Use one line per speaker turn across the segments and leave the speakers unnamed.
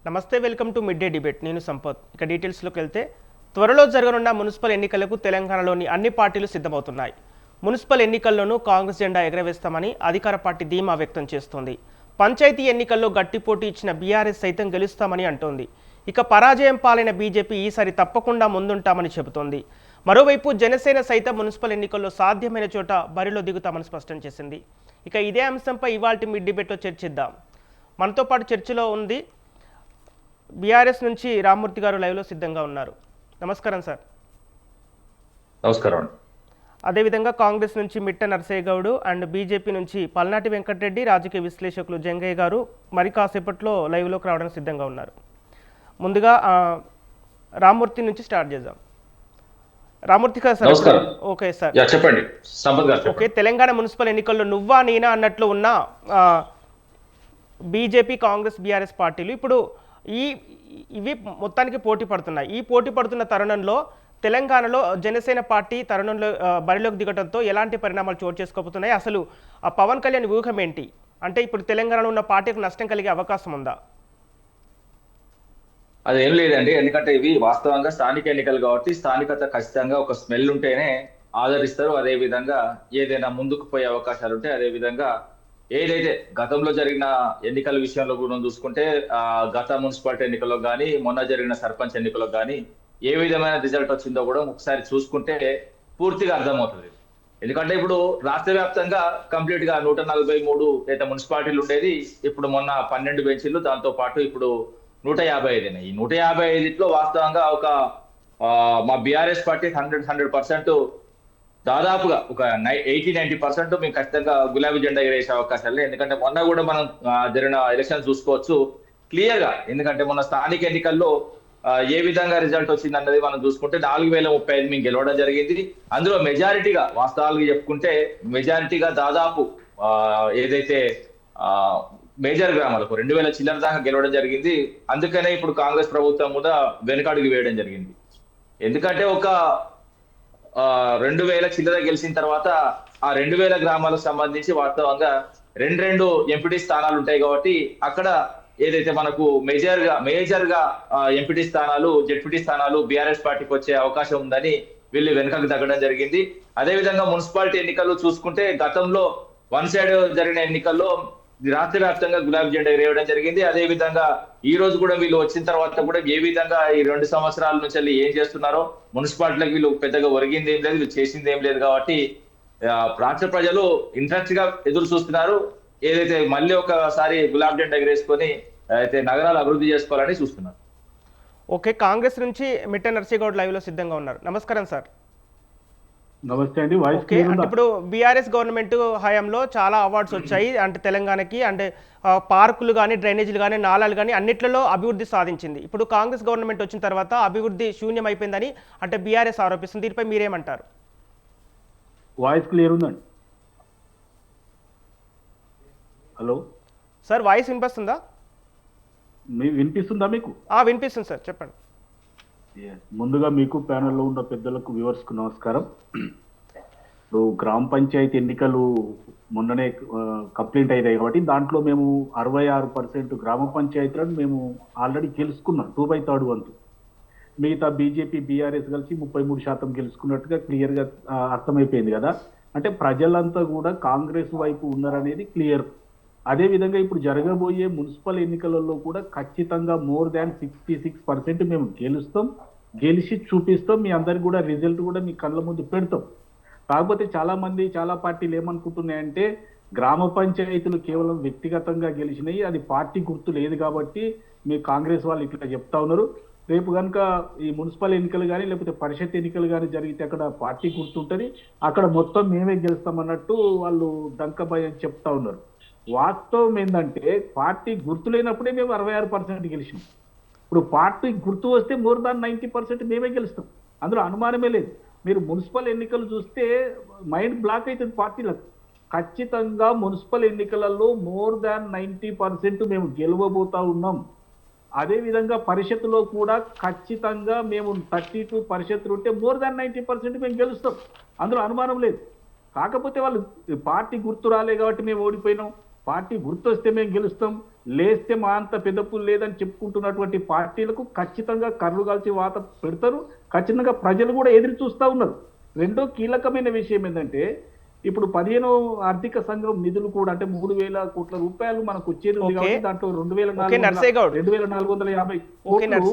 నమస్తే, welcome to mid day debate. నేను సంపత్. ఇక డీటెయిల్స్లోకి వెళ్తే, త్వరలో జరగనున్న మున్సిపల్ ఎన్నికలకు తెలంగాణలోని అన్ని పార్టీలు సిద్ధమవుతున్నాయి. మున్సిపల్ ఎన్నికల్లోనూ కాంగ్రెస్ జెండా ఎగరవేస్తామని అధికార పార్టీ ధీమా వ్యక్తం చేస్తోంది. పంచాయతీ ఎన్నికల్లో గట్టి పోటీ ఇచ్చిన బీఆర్ఎస్ సైతం గెలుస్తామని అంటోంది. ఇక పరాజయం పాలైన బీజేపీ ఈసారి తప్పకుండా ముందుంటామని చెబుతోంది. మరోవైపు జనసేన సైతం మున్సిపల్ ఎన్నికల్లో సాధ్యమైన చోట బరిలో దిగుతామని స్పష్టం చేసింది. ఇక ఇదే అంశంపై ఇవాల్టి మిడ్ డిబేట్లో చర్చిద్దాం. మనతో పాటు చర్చలో ఉంది బీఆర్ఎస్ నుంచి రామ్మూర్తి గారు లైవ్లో సిద్ధంగా ఉన్నారు. నమస్కారం సార్.
నమస్కారం.
అదేవిధంగా కాంగ్రెస్ నుంచి మిట్ట నరసయ్య గౌడ్ అండ్ బీజేపీ నుంచి పల్నాటి వెంకటరెడ్డి, రాజకీయ విశ్లేషకులు జంగయ్య గారు మరి కాసేపట్లో లైవ్లోకి రావడానికి సిద్ధంగా ఉన్నారు. ముందుగా రామ్మూర్తి నుంచి స్టార్ట్ చేద్దాం. రామ్మూర్తి గారు సార్. ఓకే సార్,
చెప్పండి.
ఓకే, తెలంగాణ మున్సిపల్ ఎన్నికల్లో నువ్వా నేనా అన్నట్లు ఉన్న బీజేపీ, కాంగ్రెస్, బీఆర్ఎస్ పార్టీలు ఇప్పుడు ఇవి మొత్తానికి పోటీ పడుతున్నాయి. ఈ పోటీ పడుతున్న తరుణంలో తెలంగాణలో జనసేన పార్టీ తరుణంలో బరిలోకి దిగడంతో ఎలాంటి పరిణామాలు చోటు చేసుకోబోతున్నాయి? అసలు ఆ పవన్ కళ్యాణ్ వ్యూహం ఏంటి? అంటే ఇప్పుడు తెలంగాణలో ఉన్న పార్టీకి నష్టం కలిగే అవకాశం ఉందా?
అదేం లేదండి, ఎందుకంటే ఇవి వాస్తవంగా స్థానిక ఎన్నికలు కాబట్టి స్థానికత ఖచ్చితంగా ఒక స్మెల్ ఉంటేనే ఆదరిస్తారు. అదే విధంగా ఏదైనా ముందుకు పోయే అవకాశాలు ఉంటాయి. అదే విధంగా ఏదైతే గతంలో జరిగిన ఎన్నికల విషయంలో కూడా చూసుకుంటే గత మున్సిపాలిటీ ఎన్నికల్లో కానీ మొన్న జరిగిన సర్పంచ్ ఎన్నికల్లో కానీ ఏ విధమైన రిజల్ట్ వచ్చిందో కూడా ఒకసారి చూసుకుంటే పూర్తిగా అర్థమవుతుంది. ఎందుకంటే ఇప్పుడు రాష్ట్ర వ్యాప్తంగా కంప్లీట్ గా 143 అయితే మున్సిపాలిటీలు ఉండేది, ఇప్పుడు మొన్న 12 బెంచీలు, దాంతో పాటు ఇప్పుడు 155. ఈ 155లో వాస్తవంగా ఒక మా బీఆర్ఎస్ పార్టీ 100% దాదాపుగా ఒక 80-90% మేము ఖచ్చితంగా గులాబీ జెండా ఎగరేసే అవకాశాలు. ఎందుకంటే మొన్న కూడా మనం జరిగిన ఎలక్షన్ చూసుకోవచ్చు క్లియర్ గా. ఎందుకంటే మొన్న స్థానిక ఎన్నికల్లో ఏ విధంగా రిజల్ట్ వచ్చింది అన్నది మనం చూసుకుంటే 4035 మేము గెలవడం జరిగింది. అందులో మెజారిటీగా వాస్తవాలుగా చెప్పుకుంటే మెజారిటీగా దాదాపు ఏదైతే మేజర్ గ్రామాలకు 2000 చిల్లర దాకా గెలవడం జరిగింది. అందుకనే ఇప్పుడు కాంగ్రెస్ ప్రభుత్వం కూడా వెనుకడుగు వేయడం జరిగింది. ఎందుకంటే ఒక 2000 చిల్లర గెలిచిన తర్వాత ఆ 2000 గ్రామాలకు సంబంధించి వాస్తవంగా రెండు ఎంపీటీ స్థానాలు ఉంటాయి కాబట్టి అక్కడ ఏదైతే మనకు మేజర్ గా ఎంపీటీ స్థానాలు, జెడ్పీటీ స్థానాలు బీఆర్ఎస్ పార్టీకి వచ్చే అవకాశం ఉందని వీళ్ళు వెనుకకు తగ్గడం జరిగింది. అదే విధంగా మున్సిపాలిటీ ఎన్నికల్లో చూసుకుంటే గతంలో వన్ సైడ్ జరిగిన ఎన్నికల్లో రాష్ట్ర వ్యాప్తంగా గులాబీ జెండా ఎగరేయడం జరిగింది. అదే విధంగా ఈ రోజు కూడా వీళ్ళు వచ్చిన తర్వాత కూడా ఏ విధంగా ఈ 2 సంవత్సరాల నుంచి ఏం చేస్తున్నారో మున్సిపాలిటీలకు వీళ్ళు పెద్దగా ఒరిగింది ఏం లేదు, వీళ్ళు చేసింది ఏం లేదు. కాబట్టి రాష్ట్ర ప్రజలు ఇంట్రెస్ట్ గా ఎదురు చూస్తున్నారు. ఏదైతే మళ్ళీ ఒకసారి గులాబీ జెండా ఎగరేసుకొని అయితే నగరాలు అభివృద్ధి చేసుకోవాలని చూస్తున్నారు.
ఓకే, కాంగ్రెస్ నుంచి మిట్ట నరసయ్య గౌడ్ లైవ్ లో సిద్ధంగా ఉన్నారు. నమస్కారం సార్.
నమస్తే అండి.
ఓకే, అంటే ఇప్పుడు బీఆర్ఎస్ గవర్నమెంట్ హయాంలో చాలా అవార్డ్స్ వచ్చాయి. అంటే తెలంగాణకి అంటే పార్కులు కానీ, డ్రైనేజీలు కానీ, నాలాలు కానీ అన్నిట్లలో అభివృద్ధి సాధించింది. ఇప్పుడు కాంగ్రెస్ గవర్నమెంట్ వచ్చిన తర్వాత అభివృద్ధి శూన్యం అయిపోయిందని అంటే బీఆర్ఎస్ ఆరోపిస్తుంది. దీనిపై మీరేమంటారు?
వాయిస్ క్లియర్ ఉందండి. హలో
సార్, వాయిస్ వినిపిస్తుందా?
వినిపిస్తుందా మీకు?
వినిపిస్తుంది సార్, చెప్పండి.
ముందుగా మీకు ప్యానెల్లో ఉన్న పెద్దలకు, వ్యూవర్స్కు నమస్కారం. ఇప్పుడు గ్రామ పంచాయతీ ఎన్నికలు మొన్ననే కంప్లీట్ అయినాయి కాబట్టి దాంట్లో మేము 66% గ్రామ పంచాయతీలను మేము ఆల్రెడీ గెలుచుకున్నాం, 2/3 వంతు. మిగతా బీజేపీ, బీఆర్ఎస్ కలిసి 33% గెలుచుకున్నట్టుగా క్లియర్గా అర్థమైపోయింది కదా. అంటే ప్రజలంతా కూడా కాంగ్రెస్ వైపు ఉన్నారనేది క్లియర్. అదేవిధంగా ఇప్పుడు జరగబోయే మున్సిపల్ ఎన్నికలలో కూడా ఖచ్చితంగా more than 66% మేము గెలుస్తాం, గెలిచి చూపిస్తాం. మీ అందరికి కూడా రిజల్ట్ కూడా మీ కళ్ళ ముందు పెడతాం. కాకపోతే చాలా పార్టీలు ఏమనుకుంటున్నాయంటే గ్రామ పంచాయతీలు కేవలం వ్యక్తిగతంగా గెలిచినాయి, అది పార్టీ గుర్తు లేదు కాబట్టి మీ కాంగ్రెస్ వాళ్ళు ఇట్లా చెప్తా ఉన్నారు. రేపు కనుక ఈ మున్సిపల్ ఎన్నికలు కానీ లేకపోతే పరిషత్ ఎన్నికలు కానీ జరిగితే అక్కడ పార్టీ గుర్తుంటుంది, అక్కడ మొత్తం మేమే గెలుస్తామన్నట్టు వాళ్ళు డంక భయం చెప్తా ఉన్నారు. వాస్తవం ఏంటంటే పార్టీ గుర్తు లేనప్పుడే మేము 66% గెలిచినాం. ఇప్పుడు పార్టీ గుర్తు వస్తే more than 90% మేమే గెలుస్తాం, అందులో అనుమానమే లేదు. మీరు మున్సిపల్ ఎన్నికలు చూస్తే మైండ్ బ్లాక్ అవుతుంది పార్టీలకు. ఖచ్చితంగా మున్సిపల్ ఎన్నికలలో more than 90% మేము గెలవబోతా ఉన్నాం. అదేవిధంగా పరిషత్తులో కూడా ఖచ్చితంగా మేము 32 పరిషత్తులు ఉంటే more than 90% మేము గెలుస్తాం, అందులో అనుమానం లేదు. కాకపోతే వాళ్ళు పార్టీ గుర్తు రాలే కాబట్టి మేము ఓడిపోయినాం, పార్టీ గుర్తు వస్తే మేము గెలుస్తాం, లేస్తే మా అంత పెద్దపులు లేదని చెప్పుకుంటున్నటువంటి పార్టీలకు ఖచ్చితంగా కర్రు కాల్చి వాత పెడతారు. ఖచ్చితంగా ప్రజలు కూడా ఎదురు చూస్తూ ఉన్నారు. రెండో కీలకమైన విషయం ఏంటంటే ఇప్పుడు 15వ ఆర్థిక సంఘం నిధులు కూడా అంటే 3,000 కోట్ల రూపాయలు మనకు వచ్చేది ఉంది
ఓకే.
కాబట్టి దాంట్లో
ఓకే, నర్సయ్య గౌడ్.
2,450
ఓకే,
కోట్లు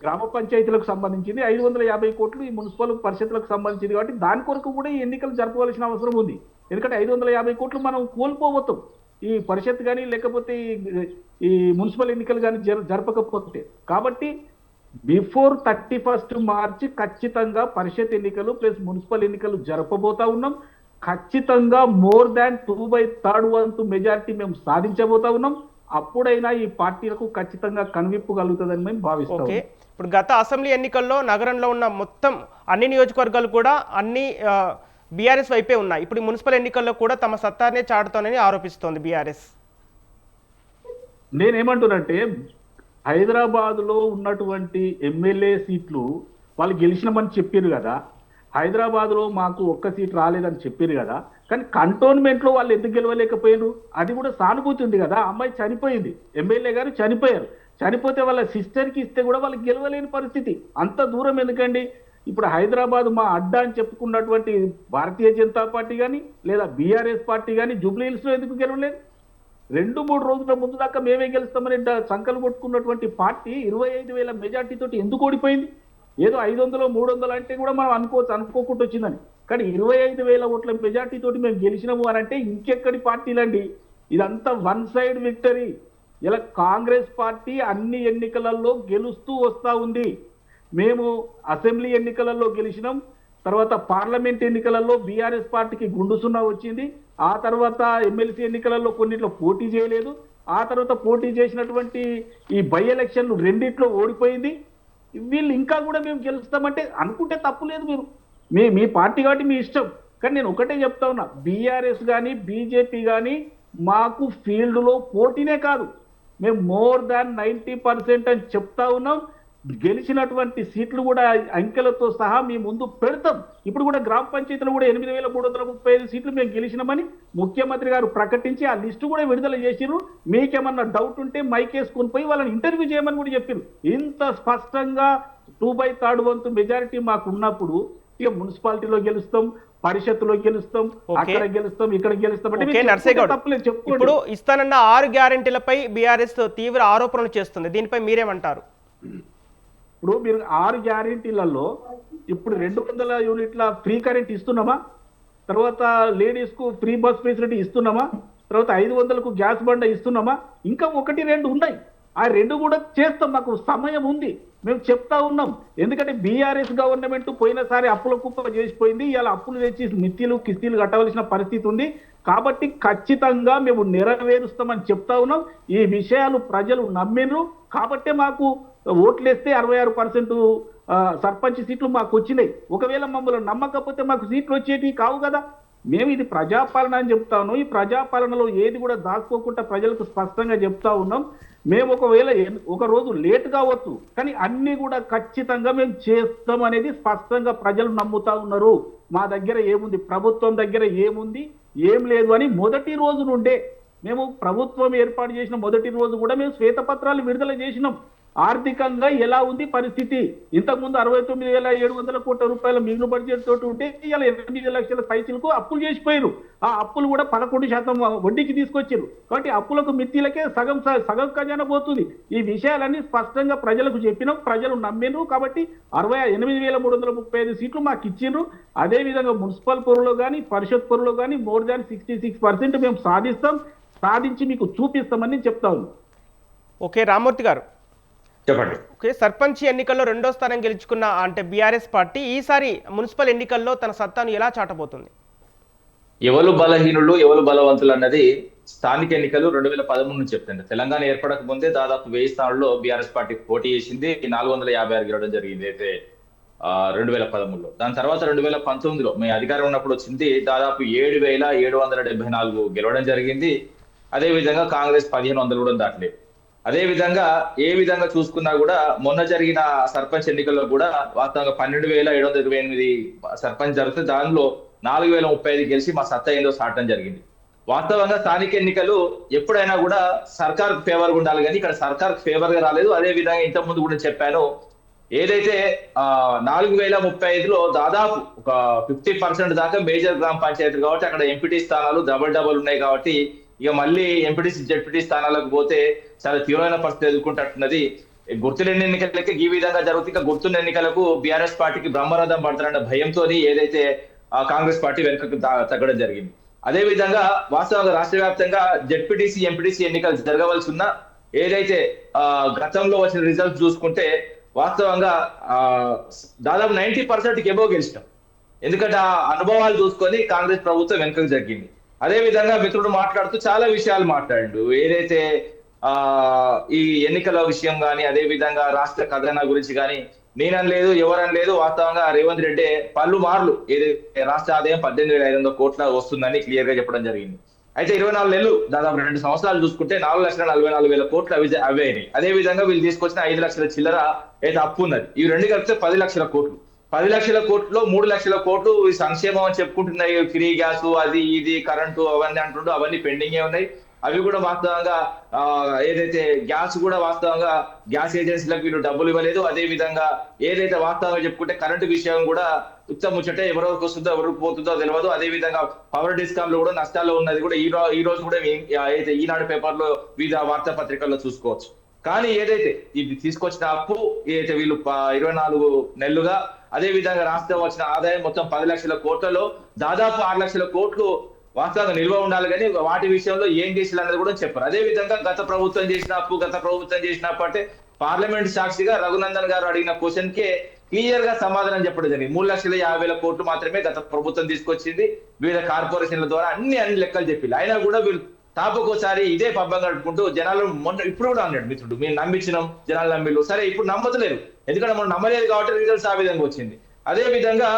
గ్రామ పంచాయతీలకు సంబంధించింది, 550 కోట్లు ఈ మున్సిపల్ పరిషత్లకు సంబంధించింది. కాబట్టి దాని కొరకు కూడా ఈ ఎన్నికలు జరపవలసిన అవసరం ఉంది. ఎందుకంటే 550 కోట్లు మనం కోల్పోవతాం ఈ పరిషత్ కానీ లేకపోతే ఈ మున్సిపల్ ఎన్నికలు కానీ జరపకపోతే. కాబట్టి బిఫోర్ 31 మార్చి ఖచ్చితంగా పరిషత్ ఎన్నికలు ప్లస్ మున్సిపల్ ఎన్నికలు జరపబోతా ఉన్నాం. ఖచ్చితంగా మోర్ దాన్ 2/3 వంతు మెజారిటీ మేము సాధించబోతా ఉన్నాం. అప్పుడైనా ఈ పార్టీలకు ఖచ్చితంగా కనువిప్పు కలుగుతుందని మేము భావిస్తాం.
ఓకే, ఇప్పుడు గత అసెంబ్లీ ఎన్నికల్లో నగరంలో ఉన్న మొత్తం అన్ని నియోజకవర్గాలు కూడా అన్ని బీఆర్ఎస్ వైపే ఉన్నాయి. ఇప్పుడు ఈ మున్సిపల్ ఎన్నికల్లో కూడా తమ సత్తానే చాటుతోనని ఆరోపిస్తోంది బీఆర్ఎస్.
నేనేమంటున్నంటే హైదరాబాద్ లో ఉన్నటువంటి ఎమ్మెల్యే సీట్లు వాళ్ళు గెలిచినామని చెప్పారు కదా, హైదరాబాద్ లో మాకు ఒక్క సీట్ రాలేదని చెప్పారు కదా, కానీ కంటోన్మెంట్ లో వాళ్ళు ఎందుకు గెలవలేకపోయారు? అది కూడా సానుభూతి ఉంది కదా. అమ్మాయి చనిపోయింది, ఎమ్మెల్యే గారు చనిపోయారు, చనిపోతే వాళ్ళ సిస్టర్కి ఇస్తే కూడా వాళ్ళకి గెలవలేని పరిస్థితి. అంత దూరం ఎందుకండి? ఇప్పుడు హైదరాబాద్ మా అడ్డా అని చెప్పుకున్నటువంటి భారతీయ జనతా పార్టీ కానీ లేదా బీఆర్ఎస్ పార్టీ కానీ జూబ్లీ హిల్స్ లో ఎందుకు గెలవలేదు? 2-3 రోజుల ముందు దాకా మేమే గెలుస్తామని సంకలు కొట్టుకున్నటువంటి పార్టీ 25,000 మెజార్టీ తోటి ఎందుకు ఓడిపోయింది? ఏదో 500 300 అంటే కూడా మనం అనుకోకుండా వచ్చిందని. కానీ 25,000 ఓట్ల మెజార్టీ తోటి మేము గెలిచినాము అని అంటే ఇంకెక్కడి పార్టీలండి? ఇదంతా వన్ సైడ్ విక్టరీ. ఇలా కాంగ్రెస్ పార్టీ అన్ని ఎన్నికలలో గెలుస్తూ వస్తూ ఉంది. మేము అసెంబ్లీ ఎన్నికలలో గెలిచినాం, తర్వాత పార్లమెంట్ ఎన్నికలలో బీఆర్ఎస్ పార్టీకి గుండు సున్నా వచ్చింది, ఆ తర్వాత ఎమ్మెల్సీ ఎన్నికలలో కొన్నిట్లో పోటీ చేయలేదు, ఆ తర్వాత పోటీ చేసినటువంటి ఈ బై ఎలక్షన్లు రెండిట్లో ఓడిపోయింది. వీళ్ళు ఇంకా కూడా మేము గెలుస్తామంటే అనుకుంటే తప్పు లేదు. మీ పార్టీ కాబట్టి మీ ఇష్టం. కానీ నేను ఒకటే చెప్తా ఉన్నా, బీఆర్ఎస్ కానీ బీజేపీ కానీ మాకు ఫీల్డ్లో పోటీనే కాదు, మేము మోర్ దాన్ 90% అని చెప్తా ఉన్నాం. గెలిచినటువంటి సీట్లు కూడా అంకెలతో సహా మీ ముందు పెడతాం. ఇప్పుడు కూడా గ్రామ పంచాయతీలు కూడా 8,335 సీట్లు మేము గెలిచినామని ముఖ్యమంత్రి గారు ప్రకటించి ఆ లిస్టు కూడా విడుదల చేసిర్రు. మీకేమన్నా డౌట్ ఉంటే మైక్ వేసుకొని పోయి వాళ్ళని ఇంటర్వ్యూ చేయమని కూడా చెప్పారు. ఇంత స్పష్టంగా 2/3 వంతు మెజారిటీ మాకు ఉన్నప్పుడు ఇక మున్సిపాలిటీలో గెలుస్తాం, పరిషత్తులో గెలుస్తాం, అక్కడ గెలుస్తాం, ఇక్కడ గెలుస్తాం అంటే తప్పలేదు. చెప్పుకోండి.
ఇప్పుడు ఇస్తానన్న 6 గ్యారెంటీలపై బీఆర్ఎస్ తీవ్ర ఆరోపణలు చేస్తుంది. దీనిపై మీరేమంటారు?
ఇప్పుడు మీరు 6 గ్యారెంటీలలో ఇప్పుడు 200 యూనిట్ల ఫ్రీ కరెంట్ ఇస్తున్నామా? తర్వాత లేడీస్ కు ఫ్రీ బస్ ఫెసిలిటీ ఇస్తున్నామా? తర్వాత 500కు గ్యాస్ బండ ఇస్తున్నామా? ఇంకా 1-2 ఉన్నాయి. ఆ 2 కూడా చేస్తాం, మాకు సమయం ఉంది, మేము చెప్తా ఉన్నాం. ఎందుకంటే బీఆర్ఎస్ గవర్నమెంట్ పోయినసారి అప్పుల కుప్ప చేసిపోయింది. ఇలా అప్పులు తెచ్చి మిత్తిలు కిస్తీలు కట్టవలసిన పరిస్థితి ఉంది. కాబట్టి ఖచ్చితంగా మేము నెరవేరుస్తామని చెప్తా ఉన్నాం. ఈ విషయాలు ప్రజలు నమ్మినరు కాబట్టే మాకు ఓట్లేస్తే 66% సర్పంచ్ సీట్లు మాకు వచ్చినాయి. ఒకవేళ మమ్మల్ని నమ్మకపోతే మాకు సీట్లు వచ్చేటివి కావు కదా. మేము ఇది ప్రజాపాలన అని చెప్తాను. ఈ ప్రజాపాలనలో ఏది కూడా దాచుకోకుండా ప్రజలకు స్పష్టంగా చెప్తా ఉన్నాం. మేము ఒకవేళ ఒక రోజు లేట్ కావచ్చు, కానీ అన్ని కూడా ఖచ్చితంగా మేము చేస్తాం అనేది స్పష్టంగా ప్రజలు నమ్ముతా ఉన్నారు. మా దగ్గర ఏముంది, ప్రభుత్వం దగ్గర ఏముంది, ఏం లేదు అని మొదటి రోజు నుండే మేము ప్రభుత్వం ఏర్పాటు చేసిన మొదటి రోజు కూడా మేము శ్వేతపత్రాలు విడుదల చేసినాం. ఆర్థికంగా ఎలా ఉంది పరిస్థితి, ఇంతకుముందు 69,700 కోట్ల రూపాయల మిగులు బడ్జెట్ తోటి ఉంటే ఇలా 8 లక్షల పైసలకు అప్పులు చేసిపోయారు. ఆ అప్పులు కూడా 11% వడ్డీకి తీసుకొచ్చారు. కాబట్టి అప్పులకు మిత్తిలకే సగం ఖజానా పోతుంది. ఈ విషయాలన్నీ స్పష్టంగా ప్రజలకు చెప్పినాం, ప్రజలు నమ్మినారు. కాబట్టి 68,335 సీట్లు మాకు ఇచ్చిండ్రు. అదేవిధంగా మున్సిపల్ పొరలో కానీ పరిషత్ పొరలో కానీ మోర్ దాన్ 66% మేము సాధించి మీకు చూపిస్తామని చెప్తా ఉన్నాం.
ఓకే, రామ్మూర్తి గారు
చెప్పండి.
ఓకే, సర్పంచ్ ఎన్నికల్లో 2వ స్థానం గెలుచుకున్న అంటే బీఆర్ఎస్ పార్టీ ఈసారి మున్సిపల్ ఎన్నికల్లో తన సత్తాను ఎలా చాటబోతుంది?
ఎవరు బలహీనులు ఎవరు బలవంతులు అన్నది స్థానిక ఎన్నికలు 2013 నుంచి చెప్తుంది. తెలంగాణ ఏర్పడక ముందే దాదాపు 1000 స్థానాల్లో బీఆర్ఎస్ పార్టీ పోటీ చేసింది. 456 గెలవడం జరిగింది అయితే 2013లో. దాని తర్వాత 2019లో మేము అధికారం ఉన్నప్పుడు వచ్చింది దాదాపు 7,774 గెలవడం జరిగింది. అదే విధంగా కాంగ్రెస్ 1,500 కూడా దాటలేదు. అదే విధంగా ఏ విధంగా చూసుకున్నా కూడా మొన్న జరిగిన సర్పంచ్ ఎన్నికల్లో కూడా వాస్తవంగా 12,728 సర్పంచ్ జరిగితే దానిలో 4,035 గెలిచి మా సత్తా ఏందో సాటం జరిగింది. వాస్తవంగా స్థానిక ఎన్నికలు ఎప్పుడైనా కూడా సర్కార్ ఫేవర్ గా ఉండాలి, కానీ ఇక్కడ సర్కార్ ఫేవర్ గా రాలేదు. అదే విధంగా ఇంత ముందు కూడా చెప్పాను, ఏదైతే 4035లో దాదాపు ఒక 50% దాకా మేజర్ గ్రామ పంచాయతీలు కాబట్టి అక్కడ ఎంపీటీ స్థానాలు డబల్ ఉన్నాయి కాబట్టి ఇక మళ్ళీ ఎంపీటీసీ జెడ్పీటీ స్థానాలకు పోతే చాలా తీవ్రమైన పరిస్థితి ఎదుర్కొంటున్నది. గుర్తులేని ఎన్నికలకి ఈ విధంగా జరుగుతుంది. ఇక గుర్తున్న ఎన్నికలకు బీఆర్ఎస్ పార్టీకి బ్రహ్మరథం పడతారన్న భయంతో ఏదైతే కాంగ్రెస్ పార్టీ వెనుకకు తగ్గడం జరిగింది. అదే విధంగా వాస్తవంగా రాష్ట్ర వ్యాప్తంగా జెడ్పీటీసీ ఎంపీటీసీ ఎన్నికలు జరగవలసి ఉన్న ఏదైతే గతంలో వచ్చిన రిజల్ట్స్ చూసుకుంటే వాస్తవంగా దాదాపు 90% ఎబో గెలిచినాం. ఎందుకంటే ఆ అనుభవాలు చూసుకొని కాంగ్రెస్ ప్రభుత్వం వెనుకకు జరిగింది. అదే విధంగా మిత్రుడు మాట్లాడుతూ చాలా విషయాలు మాట్లాడిండు. ఏదైతే ఈ ఎన్నికల విషయం కానీ, అదే విధంగా రాష్ట్ర ఖజానా గురించి కానీ నేనని లేదు, ఎవరని లేదు. వాస్తవంగా రేవంత్ రెడ్డి పలుమార్లు ఏదైతే రాష్ట్ర ఆదాయం 18,500 కోట్ల వస్తుందని క్లియర్ గా చెప్పడం జరిగింది. అయితే 24 నెలలు దాదాపు 2 సంవత్సరాలు చూసుకుంటే 4,44,000 కోట్లు అవే అయినాయి. అదే విధంగా వీళ్ళు తీసుకొచ్చిన 5 లక్షల చిల్లర అయితే అప్పు ఉన్నది. ఇవి రెండు కలిపితే 10 లక్షల కోట్లు. 10 లక్షల కోట్లలో 3 లక్షల కోట్లు ఈ సంక్షేమం అని చెప్పుకుంటున్నాయి. ఫ్రీ గ్యాస్, అది ఇది కరెంటు అవన్నీ అంటుండో అవన్నీ పెండింగే ఉన్నాయి. అవి కూడా వాస్తవంగా ఏదైతే గ్యాస్ కూడా వాస్తవంగా గ్యాస్ ఏజెన్సీలకు వీళ్ళు డబ్బులు ఇవ్వలేదు. అదే విధంగా ఏదైతే వాస్తవంగా చెప్పుకుంటే కరెంటు విషయం కూడా ముచ్చటే, ఎవరికి వస్తుందో ఎవరికి పోతుందో తెలియదు. అదే విధంగా పవర్ డిస్కామ్ లో కూడా నష్టాల్లో ఉన్నది కూడా ఈ రోజు కూడా అయితే ఈనాడు పేపర్ లో వివిధ వార్తా పత్రికల్లో చూసుకోవచ్చు. కానీ ఏదైతే ఇది తీసుకొచ్చిన అప్పు ఏదైతే వీళ్ళు 24 నెలలుగా, అదే విధంగా రాష్ట్రం వచ్చిన ఆదాయం మొత్తం 10 లక్షల కోట్లలో దాదాపు 6 లక్షల కోట్లు వాస్తవంగా నిల్వ ఉండాలి, కానీ వాటి విషయంలో ఏం చేయాలి అన్నది కూడా చెప్పారు. అదే విధంగా గత ప్రభుత్వం చేసిన అప్పు అంటే పార్లమెంట్ సాక్షిగా రఘునందన్ గారు అడిగిన క్వశ్చన్ కే క్లియర్ గా సమాధానం చెప్పడం జరిగింది. 3,50,000 కోట్లు మాత్రమే గత ప్రభుత్వం తీసుకొచ్చింది, వివిధ కార్పొరేషన్ల ద్వారా అన్ని లెక్కలు చెప్పి. అయినా కూడా వీళ్ళు తాపకోసారి ఇదే పబ్బం గడుపుకుంటూ జనాలు ఇప్పుడు కూడా అన్నాడు మిత్రుడు, మేము నమ్మించినాం, జనాలు నమ్మిళ్ళు. సరే ఇప్పుడు నమ్మతలేరు, ఎందుకంటే మనం నమ్మలేదు కాబట్టి రిజల్ట్స్ ఆ విధంగా వచ్చింది. అదే విధంగా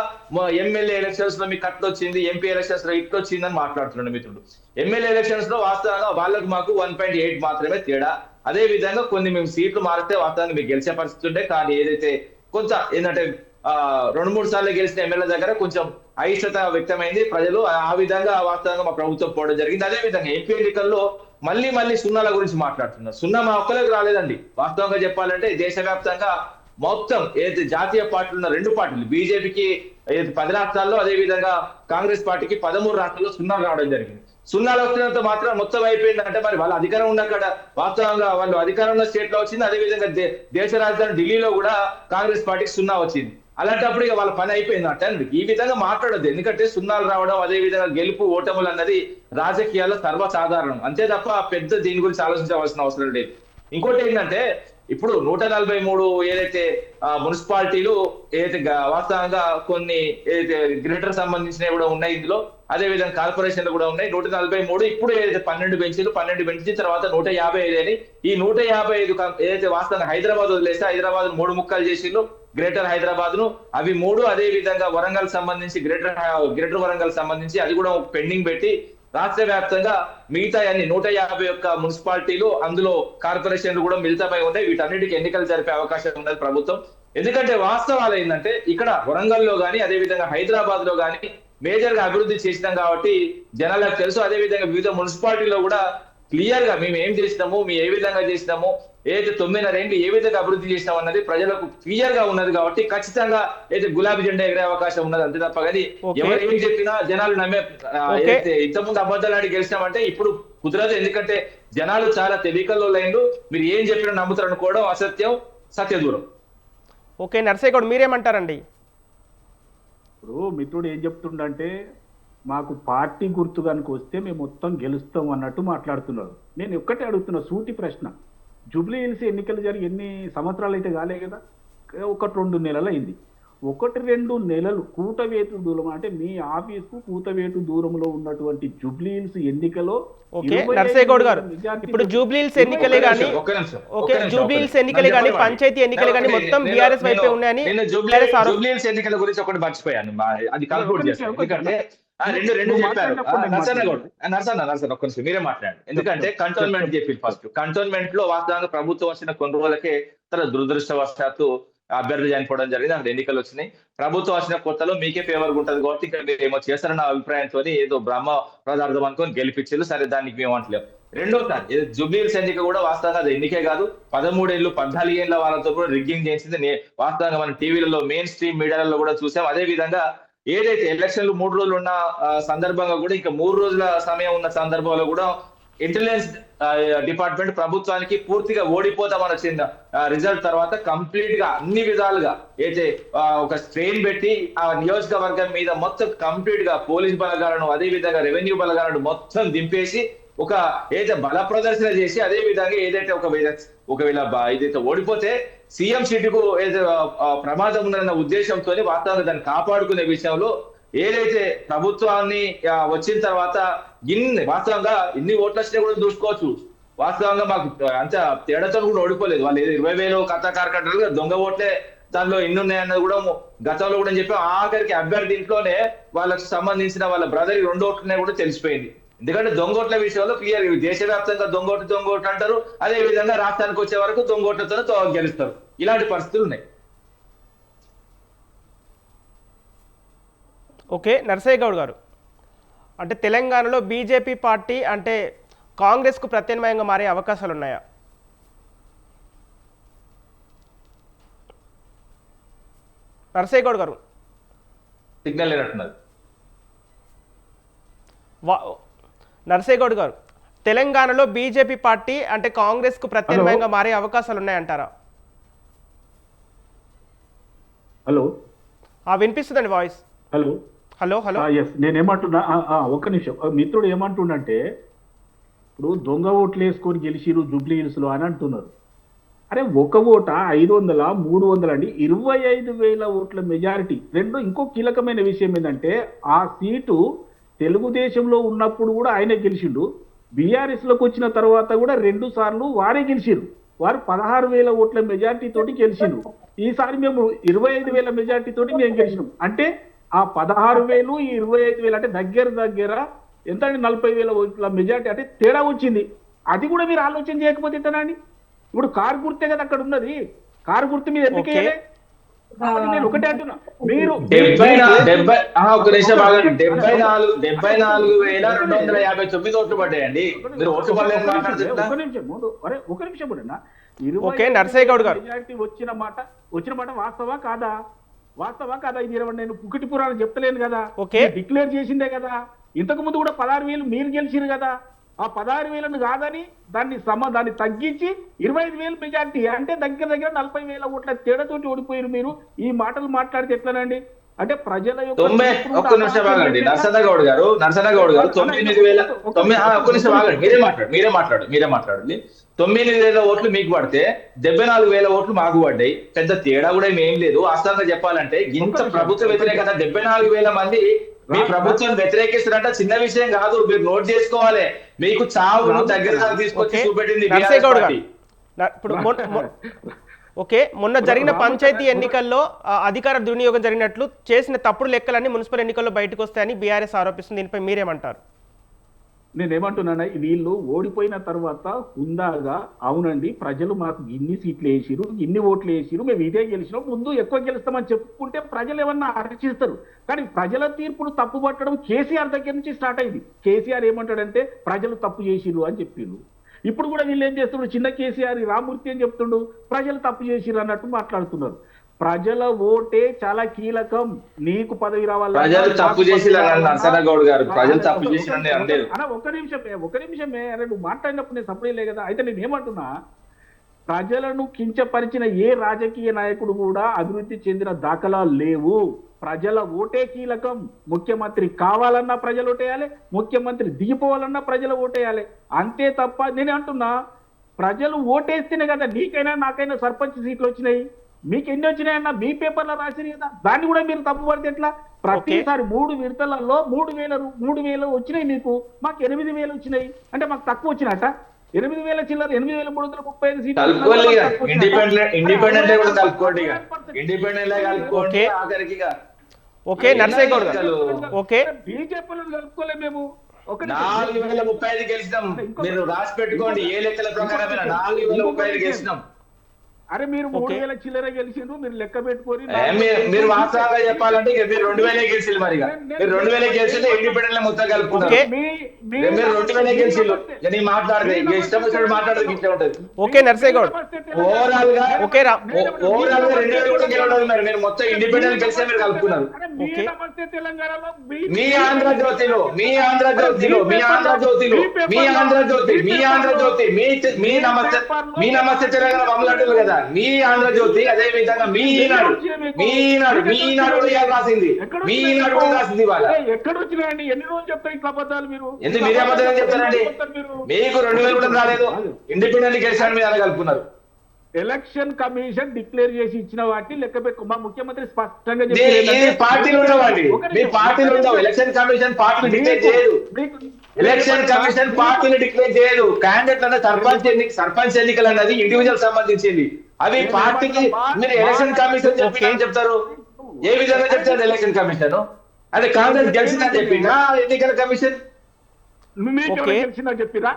ఎమ్మెల్యే ఎలక్షన్స్ లో మీకు కట్లు వచ్చింది, ఎంపీ ఎలక్షన్స్ లో ఇట్లు వచ్చిందని మాట్లాడుతున్నాడు మిత్రుడు. ఎమ్మెల్యే ఎలక్షన్స్ లో వాస్తవంగా వాళ్ళకు మాకు 1.8 మాత్రమే తేడా. అదే విధంగా కొన్ని మేము సీట్లు మారితే వాస్తవంగా మీకు గెలిచే పరిస్థితి ఉండే, కానీ ఏదైతే కొంత ఏంటంటే 2-3 సార్లు గెలిచిన ఎమ్మెల్యే దగ్గర కొంచెం అయిష్టత వ్యక్తమైంది. ప్రజలు ఆ విధంగా వాస్తవంగా మా ప్రభుత్వం పోవడం జరిగింది. అదే విధంగా ఎంపీ ఎన్నికల్లో మళ్ళీ సున్నాల గురించి మాట్లాడుతున్నారు. సున్నా మా ఒక్కరికి రాలేదండి. వాస్తవంగా చెప్పాలంటే దేశవ్యాప్తంగా మొత్తం ఏదైతే జాతీయ పార్టీలు ఉన్న 2 పార్టీలు, బీజేపీకి 10 రాష్ట్రాల్లో, అదే విధంగా కాంగ్రెస్ పార్టీకి 13 రాష్ట్రాల్లో సున్నాలు రావడం జరిగింది. సున్నాలు వస్తున్నంత మాత్రం మొత్తం అయిపోయింది అంటే మరి వాళ్ళ అధికారం ఉన్న అక్కడ వాస్తవంగా వాళ్ళు అధికారం ఉన్న స్టేట్ లో వచ్చింది. అదే విధంగా దేశ రాజధాని ఢిల్లీలో కూడా కాంగ్రెస్ పార్టీకి సున్నా వచ్చింది. అలాంటప్పుడు ఇక వాళ్ళ పని అయిపోయింది అంటే ఈ విధంగా మాట్లాడద్దు. ఎందుకంటే సున్నాలు రావడం, అదే విధంగా గెలుపు ఓటములు అన్నది రాజకీయాల్లో సర్వసాధారణం, అంతే తప్ప పెద్ద దీని గురించి ఆలోచించవలసిన అవసరం లేదు. ఇంకోటి ఏంటంటే ఇప్పుడు 143 ఏదైతే మున్సిపాలిటీలు ఏదైతే వాస్తవంగా కొన్ని ఏదైతే గ్రేటర్ సంబంధించినవి కూడా ఉన్నాయి ఇందులో, అదే విధంగా కార్పొరేషన్లు కూడా ఉన్నాయి. 143 ఇప్పుడు ఏదైతే 12 పెంచిన తర్వాత 155 అని, ఈ 155 ఏదైతే వాస్తవంగా హైదరాబాద్ వదిలేస్తే హైదరాబాద్ 3 ముక్కలు చేసిండ్రు, గ్రేటర్ హైదరాబాద్ ను అవి 3, అదే విధంగా వరంగల్ సంబంధించి గ్రేటర్ వరంగల్ సంబంధించి అది కూడా పెండింగ్ పెట్టి రాష్ట్ర వ్యాప్తంగా మిగతా అన్ని 151 మున్సిపాలిటీలు, అందులో కార్పొరేషన్లు కూడా మిగతాపై ఉన్నాయి. వీటన్నిటికీ ఎన్నికలు జరిపే అవకాశం ఉన్నది ప్రభుత్వం. ఎందుకంటే వాస్తవాలు ఏంటంటే ఇక్కడ వరంగల్లో కానీ, అదే విధంగా హైదరాబాద్ లో కానీ మేజర్ గా అభివృద్ధి చేసినాం కాబట్టి జనాలకు తెలుసు. అదే విధంగా వివిధ మున్సిపాలిటీలో కూడా క్లియర్ గా మేము ఏం చేసినాము, మేము ఏ విధంగా చేసినాము, ఏదైతే 9.5 ఏళ్ళు ఏ విధంగా అభివృద్ధి చేసినాం అన్నది ప్రజలకు క్లియర్ గా ఉన్నది కాబట్టి ఖచ్చితంగా అయితే గులాబీ జెండా ఎగిరే అవకాశం ఉన్నది, అంతే తప్ప. కానీ ఎవరు ఏం చెప్పినా జనాలు నమ్మే ఇంతకుముందు అబద్ధాలు ఆడి గెలిచినామంటే ఇప్పుడు కుదరదు. ఎందుకంటే జనాలు చాలా తెలివికల్లో లైన్లు, మీరు ఏం చెప్పినా నమ్ముతారు అనుకోవడం అసత్యం, సత్య దూరం.
ఓకే నర్సయ్య గౌడ్, మీరేమంటారండి?
ఇప్పుడు మిత్రుడు ఏం చెప్తుండంటే మాకు పార్టీ గుర్తు కనుక వస్తే మేము మొత్తం గెలుస్తాం అన్నట్టు మాట్లాడుతున్నారు. నేను ఒక్కటే అడుగుతున్నా, సూటి ప్రశ్న. జూబ్లీ హిల్స్ ఎన్నికలు జరిగి ఎన్ని సంవత్సరాలు అయితే కాలే కదా, 1-2 నెలలు అయింది. 1-2 నెలలు కూతవేటు దూరం అంటే మీ ఆఫీస్కు కూతవేటు దూరంలో ఉన్నటువంటి జూబ్లీ హిల్స్ ఎన్నికలో
నర్సయ్య గౌడ్ గారు, ఇప్పుడు జూబ్లీ హిల్స్ ఎన్నికలే కానీ జూబ్లీ హిల్స్ ఎన్నికలే కానీ పంచాయతీ ఎన్నికలే కానీ మొత్తం బీఆర్ఎస్ వైపే ఉన్నాయని
జూబ్లీ హిల్స్ ఎన్నికల గురించి ఒకటి మర్చిపోయాను, అది కన్క్లూడ్ చేస్తాను. ఎందుకంటే రెండు చెప్పారు. నర్సన్న ఒక్క నిమిషం మీరే మాట్లాడండి. ఎందుకంటే కంటోన్మెంట్ చెప్పి ఫస్ట్ కంటోన్మెంట్ లో వాస్తవంగా ప్రభుత్వం వచ్చిన కొన్ని రోజులకే దురదృష్టవశాత్తు అభ్యర్థులు చనిపోవడం జరిగింది, అక్కడ ఎన్నికలు వచ్చినాయి. ప్రభుత్వం వచ్చిన కొత్తలో మీకే ఫేవర్గా ఉంటుంది కాబట్టి ఇక్కడ మీరు ఏమో చేస్తారన్న అభిప్రాయంతో ఏదో బ్రహ్మ పదార్థం అనుకొని గెలిపించారు. సరే, దానికి మేము అంటలేం. రెండోసారి జూబ్లీహిల్స్ ఎన్నిక కూడా వాస్తవంగా అది ఎన్నికే కాదు, 13 ఏళ్ళు 14 ఏళ్ళ వాళ్ళతో కూడా రిగ్గింగ్ చేసింది వాస్తవంగా మనం టీవీలలో మెయిన్ స్ట్రీమ్ మీడియాలలో కూడా చూసాం. అదే విధంగా ఏదైతే ఎలక్షన్లు 3 రోజులు ఉన్న సందర్భంగా కూడా ఇంకా 3 రోజుల సమయం ఉన్న సందర్భంలో కూడా ఇంటెలిజెన్స్ డిపార్ట్మెంట్ ప్రభుత్వానికి పూర్తిగా ఓడిపోతామని వచ్చిన రిజల్ట్ తర్వాత కంప్లీట్ గా అన్ని విధాలుగా అయితే ఒక స్ట్రెయిన్ పెట్టి ఆ నియోజకవర్గం మీద మొత్తం కంప్లీట్ గా పోలీస్ బలగాలను అదే విధంగా రెవెన్యూ బలగాలను మొత్తం దింపేసి ఒక ఏదైతే బల ప్రదర్శన చేసి అదే విధంగా ఏదైతే ఒకవేళ ఏదైతే ఓడిపోతే సీఎం సీటుకు ఏదైతే ప్రమాదం ఉందన్న ఉద్దేశంతో వాస్తవంగా దాన్ని కాపాడుకునే విషయంలో ఏదైతే ప్రభుత్వాన్ని వచ్చిన తర్వాత వాస్తవంగా ఇన్ని ఓట్లు వచ్చినా కూడా చూసుకోవచ్చు. వాస్తవంగా మాకు అంత తేడాతో కూడా ఓడిపోలేదు. వాళ్ళు 20,000 కథా కార్యకర్తలు దొంగ ఓట్లే దానిలో ఎన్ని ఉన్నాయన్నది కూడా గతంలో కూడా చెప్పి ఆఖరికి అభ్యర్థి ఇంట్లోనే వాళ్ళకి సంబంధించిన వాళ్ళ బ్రదర్ 2 ఓట్లున్నాయి కూడా తెలిసిపోయింది. ఎందుకంటే దొంగోట్ల విషయంలో క్లియర్, దేశవ్యాప్తంగా దొంగోటు అంటారు, అదే విధంగా రాష్ట్రానికి వచ్చే వరకు దొంగోట్లతో గెలుస్తారు. ఇలాంటి పరిస్థితులు ఉన్నాయి.
ఓకే, నరసయ్య గౌడ్ గారు, అంటే తెలంగాణలో బీజేపీ పార్టీ అంటే కాంగ్రెస్కు ప్రత్యామ్నాయంగా మారే అవకాశాలు ఉన్నాయా? నరసయ్య గౌడ్ గారు
సిగ్నల్ లేనట్టున్నది.
నరసయ్య గౌడ్ గారు, తెలంగాణలో బీజేపీ పార్టీ అంటే కాంగ్రెస్కు ప్రత్యామ్నాయంగా మారే అవకాశాలు ఉన్నాయంటారా?
హలో,
వినిపిస్తుందండి voice.
Hello
hello hello
yes, నేనేమంటున్నా, ఒక్క నిమిషం. మిత్రుడు ఏమంటుండంటే ఇప్పుడు దొంగ ఓట్లు వేసుకొని గెలిచిరు జూబ్లీహిల్స్ లో అని అంటున్నారు. అరే, ఒక ఓట 500 300 అండి, 25,000 ఓట్ల మెజారిటీ. ఇంకో కీలకమైన విషయం ఏంటంటే ఆ సీటు తెలుగుదేశంలో ఉన్నప్పుడు కూడా ఆయనే గెలిచిండు, బీఆర్ఎస్ లోకి వచ్చిన తర్వాత కూడా 2 సార్లు వారే గెలిచిరు. వారు 16,000 ఓట్ల మెజారిటీ తోటి గెలిచిండ్రు. ఈసారి మేము 25,000 మెజారిటీ తోటి మేము గెలిచినాం. అంటే ఆ 16,000 ఈ 25,000 అంటే దగ్గర ఎంత అండి, 40,000 ఓట్ల మెజారిటీ అంటే తేడా వచ్చింది. అది కూడా మీరు ఆలోచన చేయకపోతే ఎట్టనండి? ఇప్పుడు కారు గుర్తే కదా అక్కడ ఉన్నది, కారు గుర్తు మీద ఎందుకు వేయలే? నేను ఒకటే అంటున్నా, మీరు
74,259 ఓట్లు పడ్డాయండి. మీరు ఓట్లు పడలేదు మాట్లాడుతున్నారు.
ఒక నిమిషం ముందు, ఒక నిమిషం కూడా
ఓకే, నరసయ్య గౌడ్ గారు,
మెజారిటీ వచ్చిన మాట వాస్తవా కాదా? ఇది నేను పుకిటి పురాణం చెప్తలేను కదా, డిక్లేర్ చేసిందే కదా. ఇంతకు ముందు కూడా 16,000 మీరు గెలిచిరు కదా. ఆ 16,000 కాదని దాన్ని తగ్గించి 25,000 మెజార్టీ అంటే దగ్గర 40,000 ఓట్ల తేడాతోటి ఓడిపోయారు. మీరు ఈ మాటలు మాట్లాడితే ఎట్లనండి? అంటే ప్రజల యొక్క
ఒక్క నిమిషం ఆగండి నరసన్న గౌడ్ గారు 9,000 మీరే మాట్లాడండి. 9,000 ఓట్లు మీకు పడితే 74,000 ఓట్లు మాకు పడ్డాయి. పెద్ద తేడా కూడా ఏం లేదు. వాస్తవంగా చెప్పాలంటే ఇంత ప్రభుత్వ వ్యతిరేకత 74,000 మంది మీ ప్రభుత్వం వ్యతిరేకిస్తారంట చిన్న విషయం కాదు, మీరు నోట్ చేసుకోవాలి. మీకు చావును దగ్గర తీసుకొచ్చి చూపెట్టింది.
ఇప్పుడు ఓకే, మొన్న జరిగిన పంచాయతీ ఎన్నికల్లో అధికార దుర్వినియోగం జరిగినట్లు చేసిన తప్పుడు లెక్కలన్నీ మున్సిపల్ ఎన్నికల్లో బయటకు వస్తాయని బీఆర్ఎస్ ఆరోపిస్తుంది. దీనిపై మీరేమంటారు?
నేనేమంటున్నా, వీళ్ళు ఓడిపోయిన తర్వాత హుందాగా అవునండి ప్రజలు మాకు ఇన్ని సీట్లు వేసిరు, ఇన్ని ఓట్లు వేసిరు, మేము ఇదే గెలిచినాం, ముందు ఎక్కువ గెలుస్తామని చెప్పుకుంటే ప్రజలు ఏమన్నా హర్షిస్తారు. కానీ ప్రజల తీర్పును తప్పు పట్టడం కేసీఆర్ దగ్గర నుంచి స్టార్ట్ అయింది. కేసీఆర్ ఏమంటాడంటే ప్రజలు తప్పు చేసిరు అని చెప్పిండు. ఇప్పుడు కూడా వీళ్ళు ఏం చేస్తున్నారు, చిన్న కేసీఆర్ రామూర్తి అని చెప్తుండు ప్రజలు తప్పు చేసిరు అన్నట్టు మాట్లాడుతున్నారు. ప్రజల ఓటే చాలా కీలకం. నీకు పదవి రావాలి,
ప్రజలు తప్పు చేసి
ఒక నిమిషమే అరే, నువ్వు మాట్లాడినప్పుడు నేను సపరేలే కదా. అయితే నేను ఏమంటున్నా, ప్రజలను కించపరిచిన ఏ రాజకీయ నాయకుడు కూడా అభివృద్ధి చెందిన దాఖలాలు లేవు. ప్రజల ఓటే కీలకం. ముఖ్యమంత్రి కావాలన్నా ప్రజలు ఓటేయాలి, ముఖ్యమంత్రి దిగిపోవాలన్నా ప్రజలు ఓటేయాలి. అంతే తప్ప నేను అంటున్నా, ప్రజలు ఓటేస్తేనే కదా నీకైనా నాకైనా సర్పంచ్ సీట్లు వచ్చినాయి. మీకు ఎన్ని వచ్చినాయన్నా మీ పేపర్లో రాసిరు కదా, దాన్ని కూడా మీరు తప్పు పడితే ఎట్లా? ప్రతిసారి 3 విడతలలో 3,000 వచ్చినాయి, మీకు మాకు 8,000 వచ్చినాయి. అంటే మాకు తక్కువ వచ్చినట్ట? 8,000 చిల్లర 8,335 సీట్లు.
ఓకే, నరసయ్య గౌడ్ గారు, ఓకే
బీజేపీలో కలుపుకోలే మేము.
4,035 గెలిచినాం. మీరు రాసి పెట్టుకోండి, ఏ లెక్కల ప్రకారం 4,035 గెలిచినాం.
అరే మీరు 3,000 చిల్లర గెలిచిండ్రు, మీరు లెక్క పెట్టుకొని
మీరు వాస్తవంగా చెప్పాలంటే ఇక మీరు 2,000 గెలిచింది మరి మీరు 2,000 గెలిచింది ఇండిపెండెంట్ మొత్తం కలుపుకున్నారు. మీరు 2,000 గెలిచిండ్రు. నేను మాట్లాడదు ఇష్టం వచ్చినట్టు మాట్లాడదు ఇట్లా ఉంటది.
ఓకే నర్సయ్య గౌడ్,
ఓవరాల్ గా
ఓకే
2,000 కూడా గెలవలేదు మరి మీరు మొత్తం ఇండిపెండెంట్ గెలిస్తే మీరు కలుపుకున్నారు.
తెలంగాణలో
మీ ఆంధ్రజ్యోతిలో మీ నమస్తే తెలంగాణ మమ్మల్ని కదా మీ ఆంధ్రజ్యోతి, అదే విధంగా మీ ఈనాడు కూడా ఇవాళ రాసింది, మీ ఈనాడు కూడా రాసింది ఇవాళ.
ఎక్కడ వచ్చినాయండి? ఎన్ని రోజులు చెప్తారు ఇట్లా అబద్ధాలు మీరు?
ఎందుకు మీరే అబద్ధాలు చెప్తారండి? మీకు 2,000 కూడా రాలేదు, ఇండిపెండెంట్ గెలిచాను మీరు అలా కలుపుకున్నారు.
ఎలక్షన్ కమిషన్ డిక్లేర్ చేసి ఇచ్చిన వాటిని లెక్క పెట్టుకో. మా ముఖ్యమంత్రి స్పష్టంగా
పార్టీలు ఉండవండి, మీ పార్టీలు ఉండవు. ఎలక్షన్ కమిషన్ పార్టీలు డిక్లేర్ చేయదు. ఎలక్షన్ కమిషన్ పార్టీని డిక్లేర్ చేయదు. క్యాండిడేట్ అన్నది సర్పంచ్ ఎన్నికలు అన్నది ఇండివిజువల్ సంబంధించింది. అవి పార్టీకి మీరు ఎలక్షన్ కమిషన్ చెప్పి చెప్తారు. ఏ విధంగా చెప్తారు ఎలక్షన్ కమిషన్? అదే కాంగ్రెస్ గెలిచిందని చెప్పిందా ఎన్నికల కమిషన్?
చెప్పిరా?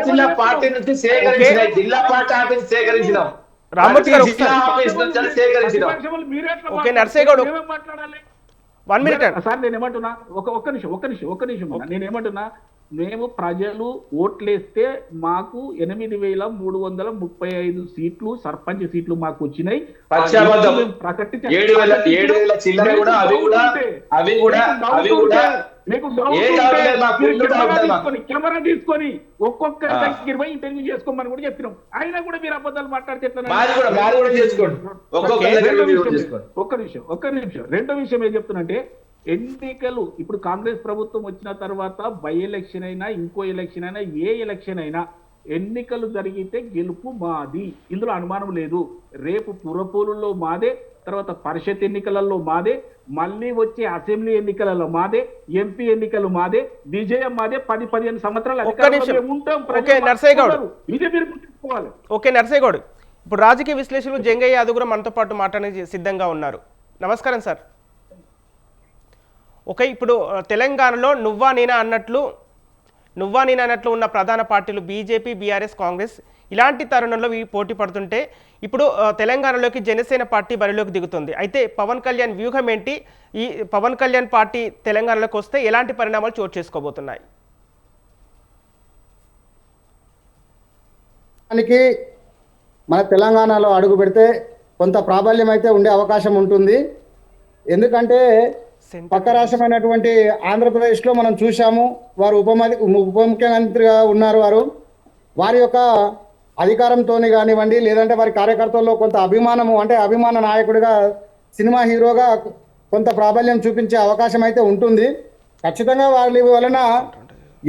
జిల్లా పార్టీ నుంచి సేకరించినాయి, జిల్లా పార్టీ ఆఫీస్ సేకరించినాం,
రామూర్తి గారు
ఆఫీస్ నుంచి సేకరించినాం.
Okay Narsaiah Goud 1 minute
sir, నేను ఏమంటున్నా, ఒక్క నిమిషం నేనేమంటున్నా, మేము ప్రజలు ఓట్లేస్తే మాకు 8,335 సీట్లు సర్పంచ్ సీట్లు మాకు వచ్చినాయి. కెమెరా తీసుకొని ఒక్కొక్కరి దగ్గర పోయి ఇంటర్వ్యూ చేసుకోమని కూడా చెప్పినాం. అయినా కూడా మీరు అబద్ధాలు మాట్లాడితే ఒక్క నిమిషం. రెండో విషయం ఏం చెప్తున్నంటే, ఎన్నికలు ఇప్పుడు కాంగ్రెస్ ప్రభుత్వం వచ్చిన తర్వాత బై ఎలక్షన్ అయినా ఇంకో ఎలక్షన్ అయినా ఏ ఎలక్షన్ అయినా ఎన్నికలు జరిగితే గెలుపు మాది, ఇందులో అనుమానం లేదు. రేపు పురపోలుల్లో మాదే, తర్వాత పరిషత్ ఎన్నికలలో మాదే, మళ్ళీ వచ్చే అసెంబ్లీ ఎన్నికలలో మాదే, ఎంపీ ఎన్నికలు మాదే, విజయం మాదే. 10-15 సంవత్సరాలు ఉంటాం. ఇదే మీరు గుర్తుంచుకోవాలి.
ఓకే నర్సయ్య గౌడ్, ఇప్పుడు రాజకీయ విశ్లేషకులు జంగయ్య యాదవ్ కూడా మనతో పాటు మాట్లాడడానికి సిద్ధంగా ఉన్నారు. నమస్కారం సార్. ఓకే, ఇప్పుడు తెలంగాణలో నువ్వా నేనా అన్నట్లు ఉన్న ప్రధాన పార్టీలు బీజేపీ, బీఆర్ఎస్, కాంగ్రెస్ ఇలాంటి తరుణంలో ఇవి పోటీ పడుతుంటే ఇప్పుడు తెలంగాణలోకి జనసేన పార్టీ బరిలోకి దిగుతుంది. అయితే పవన్ కళ్యాణ్ వ్యూహం ఏంటి? ఈ పవన్ కళ్యాణ్ పార్టీ తెలంగాణలోకి వస్తే ఎలాంటి పరిణామాలు చోటు చేసుకోబోతున్నాయి?
మన తెలంగాణలో అడుగు పెడితే కొంత ప్రాబల్యం అయితే ఉండే అవకాశం ఉంటుంది. ఎందుకంటే పక్క రాష్ట్రమైనటువంటి ఆంధ్రప్రదేశ్లో మనం చూసాము, వారు ఉప ముఖ్యమంత్రిగా ఉన్నారు. వారి యొక్క అధికారంతో కానివ్వండి, లేదంటే వారి కార్యకర్తల్లో కొంత అభిమానము, అంటే అభిమాన నాయకుడిగా, సినిమా హీరోగా కొంత ప్రాబల్యం చూపించే అవకాశం అయితే ఉంటుంది. ఖచ్చితంగా వాళ్ళ వలన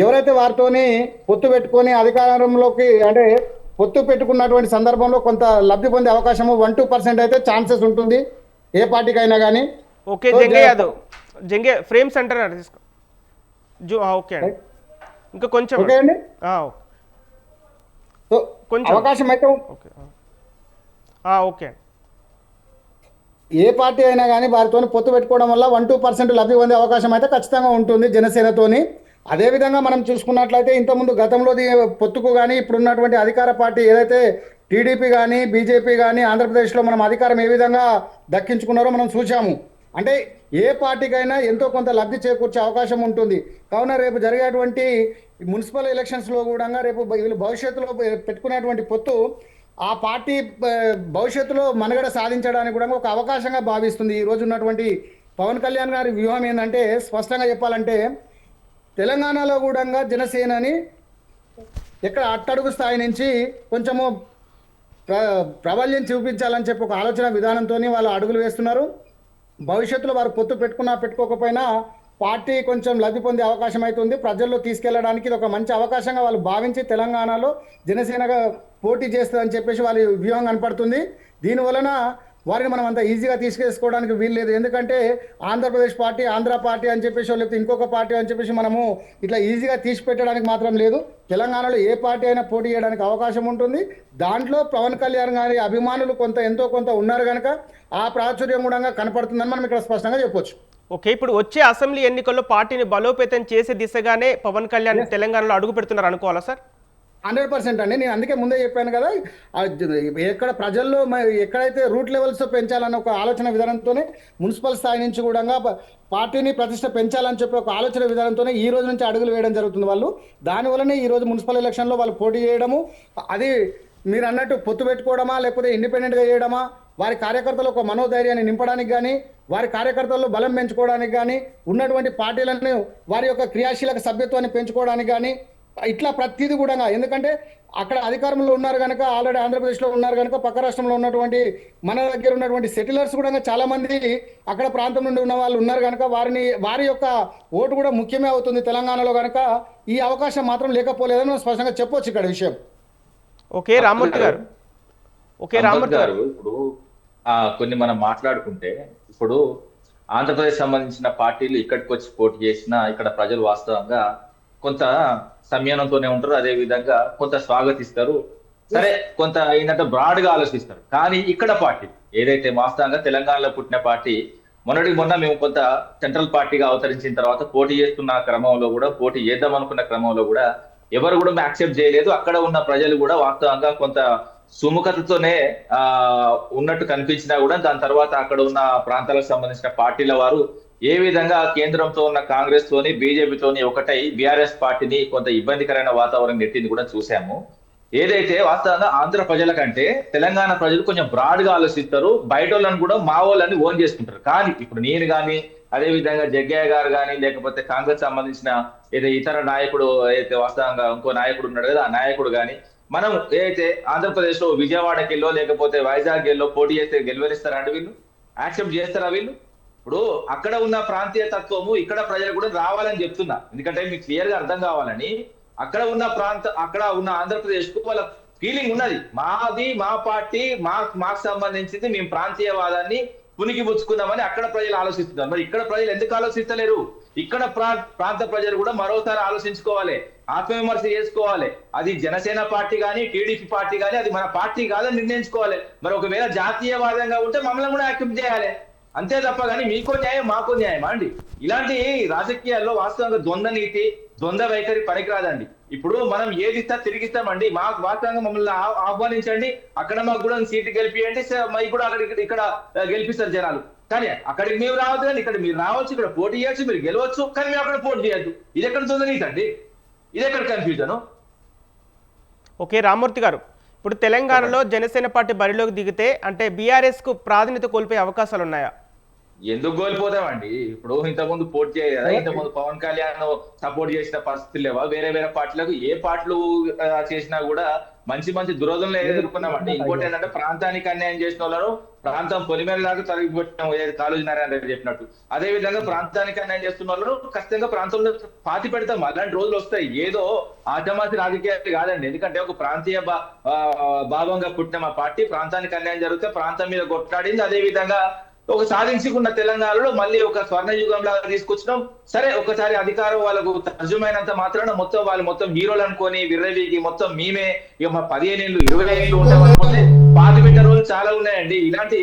ఎవరైతే వారితోని పొత్తు పెట్టుకొని అధికారంలోకి, అంటే పొత్తు పెట్టుకున్నటువంటి సందర్భంలో కొంత లబ్ధి పొందే అవకాశము 1-2% అయితే ఛాన్సెస్ ఉంటుంది ఏ పార్టీకైనా కానీ.
Okay Jangaiah Yadav, Jangaiah frame centre తీసుకో. ఓకే అండి, ఇంకా కొంచెం
ఓకే అండి,
కొంచెం
అవకాశం అయితే
ఓకే ఓకే.
ఏ పార్టీ అయినా కానీ వారితో పొత్తు పెట్టుకోవడం వల్ల 1-2% లబ్ధి పొందే అవకాశం అయితే ఖచ్చితంగా ఉంటుంది జనసేనతోని. అదేవిధంగా మనం చూసుకున్నట్లయితే ఇంతకుముందు గతంలో పొత్తుకు కానీ ఇప్పుడున్నటువంటి అధికార పార్టీ ఏదైతే టీడీపీ కానీ బీజేపీ కానీ ఆంధ్రప్రదేశ్లో మనం అధికారం ఏ విధంగా దక్కించుకున్నారో మనం చూసాము. అంటే ఏ పార్టీకైనా ఎంతో కొంత లబ్ధి చేకూర్చే అవకాశం ఉంటుంది. కావున రేపు జరిగేటువంటి మున్సిపల్ ఎలక్షన్స్లో కూడా రేపు వీళ్ళు భవిష్యత్తులో పెట్టుకునేటువంటి పొత్తు ఆ పార్టీ భవిష్యత్తులో మనుగడ సాధించడానికి కూడా ఒక అవకాశంగా భావిస్తుంది. ఈరోజు ఉన్నటువంటి పవన్ కళ్యాణ్ గారి వ్యూహం ఏంటంటే, స్పష్టంగా చెప్పాలంటే తెలంగాణలో కూడా జనసేనని ఎక్కడ అట్టడుగు స్థాయి నుంచి కొంచెము ప్రాబల్యం చూపించాలని చెప్పి ఒక ఆలోచన విధానంతో వాళ్ళు అడుగులు వేస్తున్నారు. భవిష్యత్తులో వారు పొత్తు పెట్టుకున్నా పెట్టుకోకపోయినా పార్టీ కొంచెం లబ్ధి పొందే అవకాశం అవుతుంది. ప్రజల్లో తీసుకెళ్లడానికి ఇది ఒక మంచి అవకాశంగా వాళ్ళు భావించి తెలంగాణలో జనసేనగా పోటీ చేస్తుందని చెప్పేసి వాళ్ళ వ్యూహం కనపడుతుంది. దీనివలన వారిని మనం అంత ఈజీగా తీసుకేసుకోవడానికి వీల్లేదు. ఎందుకంటే ఆంధ్రప్రదేశ్ పార్టీ, ఆంధ్ర పార్టీ అని చెప్పేసి, లేకపోతే ఇంకొక పార్టీ అని చెప్పేసి మనము ఇట్లా ఈజీగా తీసి పెట్టడానికి మాత్రం లేదు. తెలంగాణలో ఏ పార్టీ అయినా పోటీ చేయడానికి అవకాశం ఉంటుంది. దాంట్లో పవన్ కళ్యాణ్ గారి అభిమానులు ఎంతో కొంత ఉన్నారు కనుక ఆ ప్రాచుర్యం కూడా కనపడుతుందని మనం ఇక్కడ స్పష్టంగా చెప్పొచ్చు.
ఓకే, ఇప్పుడు వచ్చే అసెంబ్లీ ఎన్నికల్లో పార్టీని బలోపేతం చేసే దిశగానే పవన్ కళ్యాణ్ తెలంగాణలో అడుగు పెడుతున్నారు అనుకోవాలా సార్?
100% అండి. నేను అందుకే ముందే చెప్పాను కదా, ఎక్కడ ప్రజల్లో ఎక్కడైతే రూట్ లెవెల్స్ పెంచాలన్న ఒక ఆలోచన విధానంతోనే మున్సిపల్ స్థాయి నుంచి కూడా పార్టీని ప్రతిష్ట పెంచాలని చెప్పి ఒక ఆలోచన విధానంతోనే ఈ రోజు నుంచి అడుగులు వేయడం జరుగుతుంది వాళ్ళు. దానివల్లనే ఈ రోజు మున్సిపల్ ఎలక్షన్లో వాళ్ళు పోటీ చేయడము, అది మీరు అన్నట్టు పొత్తు పెట్టుకోవడమా లేకపోతే ఇండిపెండెంట్గా చేయడమా, వారి కార్యకర్తలు ఒక మనోధైర్యాన్ని నింపడానికి కానీ, వారి కార్యకర్తల్లో బలం పెంచుకోవడానికి కానీ, ఉన్నటువంటి పార్టీలను వారి యొక్క క్రియాశీలక సభ్యత్వాన్ని పెంచుకోవడానికి కానీ, ఇట్లా ప్రతిదీ కూడా. ఎందుకంటే అక్కడ అధికారంలో ఉన్నారు కనుక, ఆల్రెడీ ఆంధ్రప్రదేశ్లో ఉన్నారు కనుక, పక్క రాష్ట్రంలో ఉన్నటువంటి మన దగ్గర ఉన్నటువంటి సెటిలర్స్ కూడా చాలా మంది అక్కడ ప్రాంతం నుండి ఉన్న వాళ్ళు ఉన్నారు కనుక వారి యొక్క ఓటు కూడా ముఖ్యమే అవుతుంది తెలంగాణలో కనుక. ఈ అవకాశం మాత్రం లేకపోలేదని మనం స్పష్టంగా చెప్పొచ్చు ఇక్కడ విషయం.
ఓకే రామ్మూర్తి గారు,
సంపత్ గారు, ఇప్పుడు కొన్ని మనం మాట్లాడుకుంటే, ఇప్పుడు ఆంధ్రప్రదేశ్ సంబంధించిన పార్టీలు ఇక్కడికి వచ్చి పోటీ చేసినా ఇక్కడ ప్రజలు వాస్తవంగా కొంత సంయమనంతోనే ఉంటారు, అదే విధంగా కొంత స్వాగతిస్తారు, సరే కొంత ఏంటంటే బ్రాడ్ గా ఆలోచిస్తారు. కానీ ఇక్కడ పార్టీ ఏదైతే వాస్తవంగా తెలంగాణలో పుట్టిన పార్టీ, మొన్న మేము కొంత సెంట్రల్ పార్టీగా అవతరించిన తర్వాత పోటీ చేస్తున్న క్రమంలో కూడా, పోటీ చేద్దాం అనుకున్న క్రమంలో కూడా ఎవరు కూడా యాక్సెప్ట్ చేయలేదు. అక్కడ ఉన్న ప్రజలు కూడా వాస్తవంగా కొంత సుముఖతతోనే ఉన్నట్టు కనిపించినా కూడా దాని తర్వాత అక్కడ ఉన్న ప్రాంతాలకు సంబంధించిన పార్టీల వారు ఏ విధంగా కేంద్రంతో ఉన్న కాంగ్రెస్ తోని బీజేపీతోని ఒకటై బీఆర్ఎస్ పార్టీని కొంత ఇబ్బందికరమైన వాతావరణం నెట్టింది కూడా చూసాము. ఏదైతే వాస్తవంగా ఆంధ్ర ప్రజల కంటే తెలంగాణ ప్రజలు కొంచెం బ్రాడ్ గా ఆలోచిస్తారు, బయట వాళ్ళని కూడా మా వాళ్ళని ఓన్ చేసుకుంటారు. కానీ ఇప్పుడు నేను కానీ, అదే విధంగా జగ్గయ్య గారు కానీ, లేకపోతే కాంగ్రెస్ సంబంధించిన ఏదో ఇతర నాయకుడు ఏదైతే వాస్తవంగా ఇంకో నాయకుడు ఉన్నాడు కదా, ఆ నాయకుడు కానీ, మనం ఏదైతే ఆంధ్రప్రదేశ్ లో విజయవాడకి వెళ్ళో లేకపోతే వైజాగ్ వెళ్ళో పోటీ చేస్తే గెలువరిస్తారా అండి? వీళ్ళు యాక్సెప్ట్ చేస్తారా? వీళ్ళు ఇప్పుడు అక్కడ ఉన్న ప్రాంతీయ తత్వము ఇక్కడ ప్రజలు కూడా రావాలని చెప్తున్నా, ఎందుకంటే మీకు క్లియర్ గా అర్థం కావాలని. అక్కడ ఉన్న ఆంధ్రప్రదేశ్ కు వాళ్ళ ఫీలింగ్ ఉన్నది, మాది మా పార్టీ మాకు సంబంధించింది, మేము ప్రాంతీయవాదాన్ని పునికి పుచ్చుకుందామని అక్కడ ప్రజలు ఆలోచిస్తున్నారు. మరి ఇక్కడ ప్రజలు ఎందుకు ఆలోచిస్తలేరు? ఇక్కడ ప్రాంత ప్రజలు కూడా మరోసారి ఆలోచించుకోవాలి, ఆత్మవిమర్శ చేసుకోవాలి. అది జనసేన పార్టీ కానీ, టీడీపీ పార్టీ కానీ, అది మన పార్టీ కాదని నిర్ణయించుకోవాలి. మరి ఒకవేళ జాతీయవాదంగా ఉంటే మమ్మల్ని కూడా యాక్సెప్ట్ చేయాలి, అంతే తప్ప కానీ మీకో న్యాయం మాకో న్యాయమా అండి? ఇలాంటి రాజకీయాల్లో వాస్తవంగా ద్వంద్వ నీతి, ద్వంద్వ వైఖరి పనికిరాదండి. ఇప్పుడు మనం ఏది ఇస్తా తిరిగిస్తామండి. మాకు వాస్తవంగా మమ్మల్ని ఆహ్వానించండి, అక్కడ మాకు కూడా సీటు గెలిపియండి, మాకు కూడా ఇక్కడ గెలిపిస్తారు జనాలు. కానీ అక్కడికి మేము రావద్దు, కానీ ఇక్కడ మీరు రావచ్చు, ఇక్కడ పోటీ చేయొచ్చు, మీరు గెలవచ్చు, కానీ మేము అక్కడ పోటీ చేయొద్దు. ఇది ఎక్కడ ద్వంద్వ నీతి అండి? ఇది ఎక్కడ కన్ఫ్యూజన్?
ఓకే రామ్మూర్తి గారు, ఇప్పుడు తెలంగాణలో జనసేన పార్టీ బరిలోకి దిగితే అంటే బీఆర్ఎస్ కు ప్రాధాన్యత కోల్పోయే అవకాశాలు ఉన్నాయా?
ఎందుకు కోల్పోతామండి? ఇప్పుడు ఇంతకుముందు పోటీ చేయలేదా? ఇంతకుముందు పవన్ కళ్యాణ్ సపోర్ట్ చేసిన పరిస్థితులు లేవా? వేరే పార్టీలకు ఏ పార్టీలు చేసినా కూడా మంచి దురోధనలు ఎదుర్కొన్నామండి. ఇంకోటి ఏంటంటే ప్రాంతానికి అన్యాయం చేసిన వాళ్ళను ప్రాంతం పొలిమేరలాగా తొలగిపెట్టినాం, కాళోజీ నారాయణ రెడ్డి చెప్పినట్టు. అదే విధంగా ప్రాంతానికి అన్యాయం చేస్తున్న వాళ్ళను ఖచ్చితంగా ప్రాంతంలో పాతి పెడతాం. అలాంటి రోజులు వస్తాయి, ఏదో ఆచమాసి రాజకీయాలు కాదండి. ఎందుకంటే ఒక ప్రాంతీయ భావంగా పుట్టిన మా పార్టీ ప్రాంతానికి అన్యాయం జరిగితే ప్రాంతం మీద కొట్లాడింది. అదే విధంగా ఒక సాధించుకున్న తెలంగాణలో మళ్ళీ ఒక స్వర్ణయుగం లాగా తీసుకొచ్చినాం. సరే ఒకసారి అధికారం వాళ్ళకు తర్జుమైనంత మాత్రాన వాళ్ళు మొత్తం హీరోలు అనుకొని విర్రవీకి మొత్తం మేమే ఇక మా 15 ఏళ్ళు 20 ఏళ్ళు ఉంటామనుకుంటే పాతి పెట్టే రోజులు చాలా ఉన్నాయండి. ఇలాంటి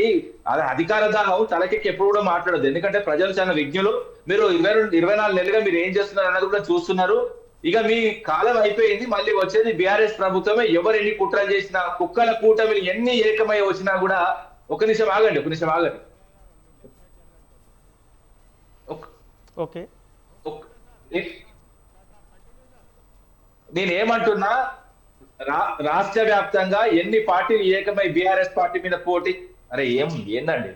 అధికార దాహం తలకెక్కి ఎప్పుడు కూడా మాట్లాడదు, ఎందుకంటే ప్రజలు చాలా విజ్ఞులు. మీరు 24 నెలలుగా మీరు ఏం చేస్తున్నారు అన్నది కూడా చూస్తున్నారు. ఇక మీ కాలం అయిపోయింది, మళ్ళీ వచ్చేది బీఆర్ఎస్ ప్రభుత్వమే. ఎవరు ఎన్ని కుట్రలు చేసినా, కుక్కల కూటమిలు ఎన్ని ఏకమై వచ్చినా కూడా ఒక నిమిషం ఆగండి.
ఓకే,
నేనేమంటున్నా, రాష్ట్ర వ్యాప్తంగా ఎన్ని పార్టీలు ఏకమై బీఆర్ఎస్ పార్టీ మీద పోటీ? అరే ఏందండి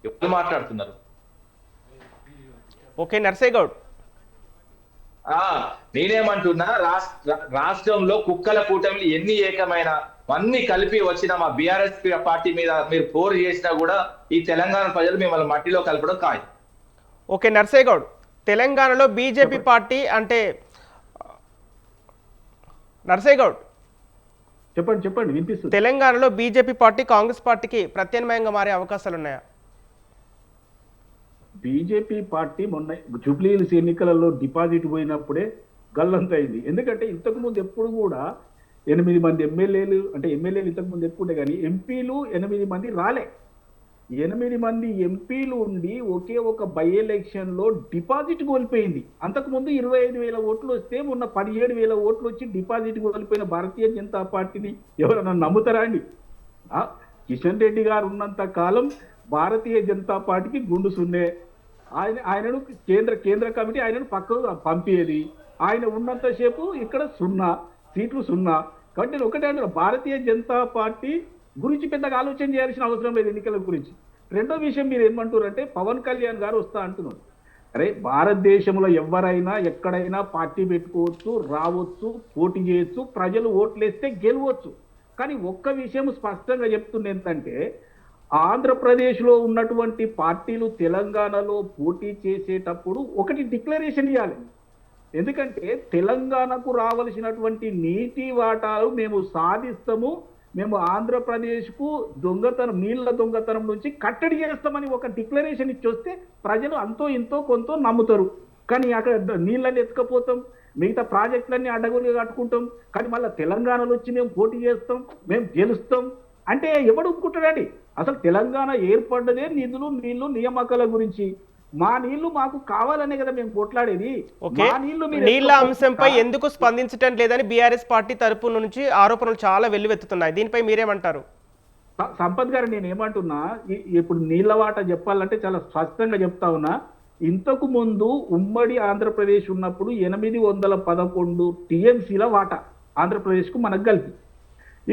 ఎప్పుడు మాట్లాడుతున్నారు?
ఓకే నర్సయ్య గౌడ్,
నేనేమంటున్నా, రాష్ట్రంలో కుక్కల కూటమిలు ఎన్ని ఏకమైన అన్ని కలిపి వచ్చిన మా బీఆర్ఎస్ పార్టీ మీద మీరు పోరు చేసినా కూడా ఈ తెలంగాణ ప్రజలు మిమ్మల్ని మట్టిలో కలపడం ఖాయం.
ఓకే నర్సయ్య గౌడ్, తెలంగాణలో బీజేపీ పార్టీ అంటే నర్సయ్య గౌడ్
చెప్పండి వినిపిస్తుంది.
తెలంగాణలో బీజేపీ పార్టీ కాంగ్రెస్ పార్టీకి ప్రత్యామ్నాయంగా మారే అవకాశాలు ఉన్నాయా?
బీజేపీ పార్టీ మొన్న జూబ్లీ హిల్స్ ఎన్నికలలో డిపాజిట్ పోయినప్పుడే గల్లంతైంది. ఎందుకంటే ఇంతకు ముందు ఎప్పుడు కూడా 8 మంది ఎమ్మెల్యేలు, అంటే ఎమ్మెల్యేలు ఇంతకు ముందు ఎక్కువ ఉండే కానీ ఎంపీలు 8 మంది రాలే. 8 మంది ఎంపీలు ఉండి ఒకే ఒక బై ఎలక్షన్ లో డిపాజిట్ కోల్పోయింది. అంతకుముందు 25,000 ఓట్లు వస్తే మొన్న 17,000 ఓట్లు వచ్చి డిపాజిట్ కోల్పోయిన భారతీయ జనతా పార్టీని ఎవరైనా నమ్ముతారా అండి? కిషన్ రెడ్డి గారు ఉన్నంత కాలం భారతీయ జనతా పార్టీకి గుండు సున్నే. ఆయనను కేంద్ర కమిటీ ఆయనను పక్కకు పంపేది. ఆయన ఉన్నంతసేపు ఇక్కడ సీట్లు సున్నా. కాబట్టి నేను ఒకటే అంటున్నా, భారతీయ జనతా పార్టీ గురించి పెద్దగా ఆలోచన చేయాల్సిన అవసరం లేదు ఎన్నికల గురించి. రెండో విషయం మీరు ఏమంటారంటే పవన్ కళ్యాణ్ గారు వస్తా అంటున్నారు. అరే భారతదేశంలో ఎవరైనా ఎక్కడైనా పార్టీ పెట్టుకోవచ్చు, రావచ్చు, పోటీ చేయొచ్చు, ప్రజలు ఓట్లేస్తే గెలవచ్చు. కానీ ఒక్క విషయం స్పష్టంగా చెప్తుంది ఏంటంటే ఆంధ్రప్రదేశ్లో ఉన్నటువంటి పార్టీలు తెలంగాణలో పోటీ చేసేటప్పుడు ఒకటి డిక్లరేషన్ ఇవ్వాలి. ఎందుకంటే తెలంగాణకు రావాల్సినటువంటి నీటి వాటాలు మేము సాధిస్తాము, మేము ఆంధ్రప్రదేశ్కు నీళ్ల దొంగతనం నుంచి కట్టడి చేస్తామని ఒక డిక్లరేషన్ ఇచ్చొస్తే ప్రజలు అంతో ఇంతో కొంత నమ్ముతారు. కానీ అక్కడ నీళ్ళని ఎత్తుకపోతాం, మిగతా ప్రాజెక్టులన్నీ అడ్డగోలుగా కట్టుకుంటాం. కానీ మళ్ళీ తెలంగాణలో వచ్చి మేము పోటీ చేస్తాం, మేము గెలుస్తాం అంటే ఎవడు ఒప్పుకుంటాడండి? అసలు తెలంగాణ ఏర్పడ్డదే నిధులు, నీళ్లు, నియామకాల గురించి. మా నీళ్లు మాకు కావాలనే కదా మేము కొట్లాడేది.
నీళ్ల అంశంపై ఎందుకు స్పందించడం లేదని బీఆర్ఎస్ పార్టీ తరపు నుంచి ఆరోపణలు చాలా వెల్లువెత్తుతున్నాయి. దీనిపై మీరేమంటారు?
సంపత్ గారు నేను ఏమంటున్నా, ఇప్పుడు నీళ్ల వాట చెప్పాలంటే చాలా స్పష్టంగా చెప్తా ఉన్నా. ఇంతకు ముందు ఉమ్మడి ఆంధ్రప్రదేశ్ ఉన్నప్పుడు 811 టీఎంసీల వాటా ఆంధ్రప్రదేశ్కు మనకు కలిపి.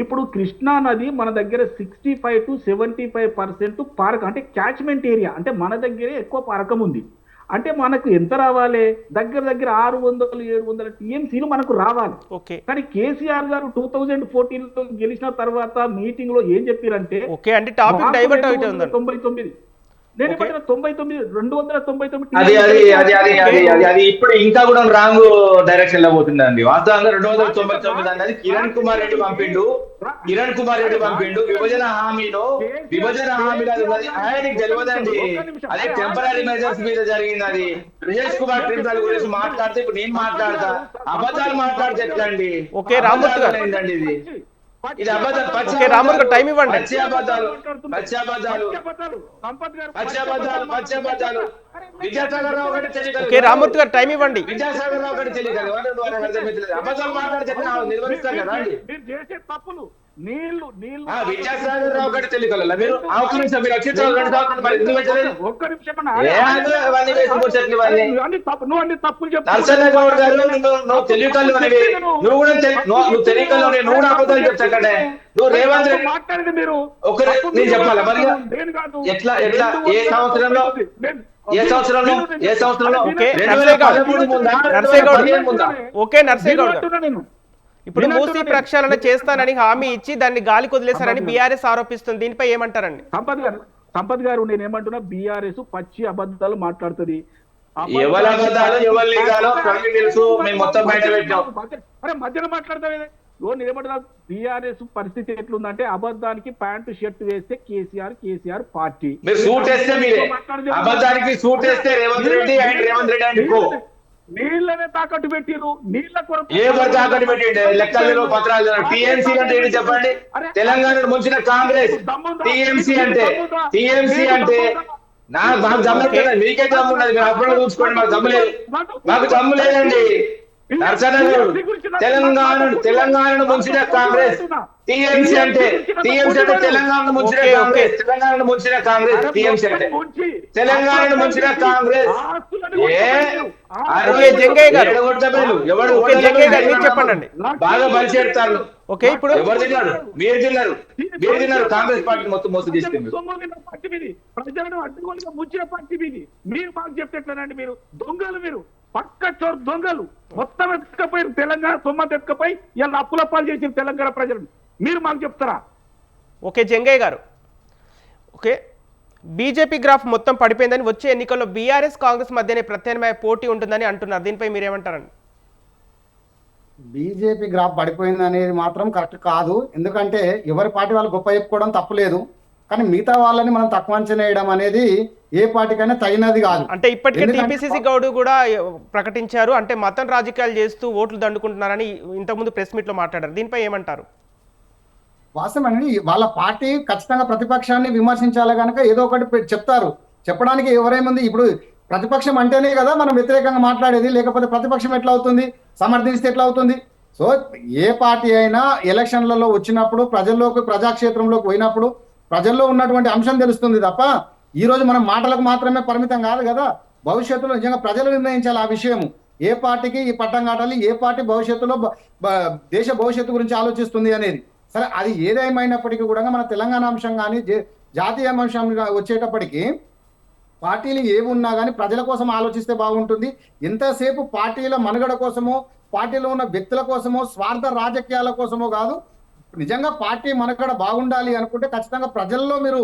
ఇప్పుడు కృష్ణా నది మన దగ్గర 65 to 75% పారకం, అంటే క్యాచ్మెంట్ ఏరియా, అంటే మన దగ్గరే ఎక్కువ పారకం ఉంది. అంటే మనకు ఎంత రావాలి? దగ్గర 600-700 టీఎంసీలు మనకు రావాలి. కానీ కేసీఆర్ గారు 2014లో గెలిచిన తర్వాత మీటింగ్ లో ఏం చెప్పారంటే 99. నేను 299
అది ఇప్పుడు ఇంకా కూడా రాంగ్ డైరెక్షన్ లో పోతుందండి. వాస్తవంగా 299 అన్నది కిరణ్ కుమార్ రెడ్డి పంపిండు. విభజన హామీలో అది ఆయనకి తెలియదండి. అదే టెంపరీ మెజర్స్ మీద జరిగింది. అది బ్రిజేష్ కుమార్ ట్రిబ్యునల్ గురించి మాట్లాడితే ఇప్పుడు నేను మాట్లాడతా, అబద్ధాలు మాట్లాడితే ఎట్లా అండి? ఏంటండి ఇది
రామూర్తి టైం ఇవ్వండి.
విద్యాసాగర్ రావు ఒకటి తెలియదు,
రామూర్తి గారు టైం ఇవ్వండి.
విద్యాసాగర్ రావు ఒకటి తెలియదు, అబద్ధాలు మాట్లాడితే నిర్వహిస్తారు కదా అండి. విద్యాసాగర్ రావు ఒకటి తెలియదు. మీరు నరసన్నగౌడ్ గారు నువ్వు తెలియకల్లు అనేవి, నువ్వు కూడా అబద్ధాలు చెప్తాకంటే నువ్వు రేవంత్ రెడ్డి మాట్లాడింది మీరు నేను చెప్పాలా మరి? ఎట్లా ఏ సంవత్సరంలో
ఇప్పుడు మూసీ ప్రక్షాళన చేస్తానని హామీ ఇచ్చి దాన్ని గాలి కొదిలేశారని బీఆర్ఎస్ ఆరోపిస్తుంది. దీనిపై ఏమంటారండి?
సంపత్ గారు నేను ఏమంటున్నా, బీఆర్ఎస్ పచ్చి అబద్ధాలు మాట్లాడుతుంది. మధ్యలో మాట్లాడతాం. నేను ఏమంటున్నా, బీఆర్ఎస్ పరిస్థితి ఎట్లుందంటే అబద్ధానికి ప్యాంటు షర్ట్ వేస్తే కేసీఆర్ పార్టీ, నీళ్ళనే తాకట్టు పెట్టిరు. నీళ్ళ
తాకట్టు పెట్టిండు లెక్కల్లో పత్రాలు. టీఎంసీ అంటే ఏంటి చెప్పండి? తెలంగాణ ముంచిన కాంగ్రెస్. టీఎంసీ అంటే మాకు జమ్ము మీకే జమ్ము ఉన్నది, మీరు అప్పుడు చూసుకోండి. మాకు జమ్ము లేదు, జమ్ము లేదండి. తెలంగాణను ముంచిన కాంగ్రెస్. టీఎంసీ అంటే తెలంగాణను ముంచిన కాంగ్రెస్. తెలంగాణను ముంచిన కాంగ్రెస్. టీఎంసీ అంటే తెలంగాణను ముంచిన కాంగ్రెస్.
చెప్పండి.
బాగా పనిచేస్తారు. ఇప్పుడు ఎవరు తిన్నారు? మీరు తిన్నారు. కాంగ్రెస్ పార్టీ మొత్తం మోసం చేసింది.
ప్రజలను అడ్డుగోలుగా ముంచిన పార్టీ మీది. మీరు మాకు చెప్తేట్లేనండి? మీరు దొంగలు, మీరు పక్క చోరు దొంగలు. మొత్తం ఎత్తుకపోయి తెలంగాణ సొమ్మంత ఎత్తుకపోయి ఇలా అప్పులప్పాలు చేసిన తెలంగాణ ప్రజలను మీరు మాకు చెప్తారా?
జంగయ్య గారు, బీజేపీ గ్రాఫ్ మొత్తం పడిపోయిందని, వచ్చే ఎన్నికల్లో బీఆర్ఎస్ కాంగ్రెస్ మధ్యనే ప్రత్యామ్నాయ పోటీ ఉంటుందని అంటున్నారు. దీనిపై మీరేమంటారండి?
బీజేపీ గ్రాఫ్ పడిపోయింది అనేది మాత్రం కరెక్ట్ కాదు. ఎందుకంటే ఎవరి పార్టీ వాళ్ళు గొప్ప చెప్పుకోవడం తప్పులేదు, కానీ మిగతా వాళ్ళని మనం తక్కువ అంచనా వేయడం అనేది ఏ పార్టీకైనా తగినది కాదు.
అంటే ఇప్పటికే టీపీసీసీ గౌడ్ కూడా ప్రకటించారు, అంటే మతం రాజకీయాలు చేస్తూ ఓట్లు దండుకుంటున్నారని ఇంతకుముందు ప్రెస్ మీట్ లో మాట్లాడారు. దీనిపై ఏమంటారు?
వాస్తవమని వాళ్ళ పార్టీ ఖచ్చితంగా ప్రతిపక్షాన్ని విమర్శించాలి కనుక ఏదో ఒకటి చెప్తారు. చెప్పడానికి ఎవరేముంది ఇప్పుడు, ప్రతిపక్షం అంటేనే కదా మనం వ్యతిరేకంగా మాట్లాడేది, లేకపోతే ప్రతిపక్షం ఎట్లా అవుతుంది, సమర్థిస్తే ఎట్లా అవుతుంది? సో ఏ పార్టీ అయినా ఎలక్షన్లలో వచ్చినప్పుడు ప్రజల్లోకి ప్రజాక్షేత్రంలోకి పోయినప్పుడు ప్రజల్లో ఉన్నటువంటి అంశం తెలుస్తుంది తప్ప ఈ రోజు మనం మాటలకు మాత్రమే పరిమితం కాదు కదా. భవిష్యత్తులో నిజంగా ప్రజలు నిర్ణయించాలి ఆ విషయము. ఏ పార్టీకి ఈ పట్టం కాటాలి, ఏ పార్టీ భవిష్యత్తులో దేశ భవిష్యత్తు గురించి ఆలోచిస్తుంది అనేది. సరే, అది ఏదేమైనప్పటికీ కూడా మన తెలంగాణ అంశం కానీ జాతీయ అంశం వచ్చేటప్పటికి పార్టీలు ఏవి ఉన్నా కానీ ప్రజల కోసం ఆలోచిస్తే బాగుంటుంది. ఎంతసేపు పార్టీల మనుగడ కోసమో, పార్టీలో ఉన్న వ్యక్తుల కోసమో, స్వార్థ రాజకీయాల కోసమో కాదు. నిజంగా పార్టీ మనుగడ బాగుండాలి అనుకుంటే ఖచ్చితంగా ప్రజల్లో మీరు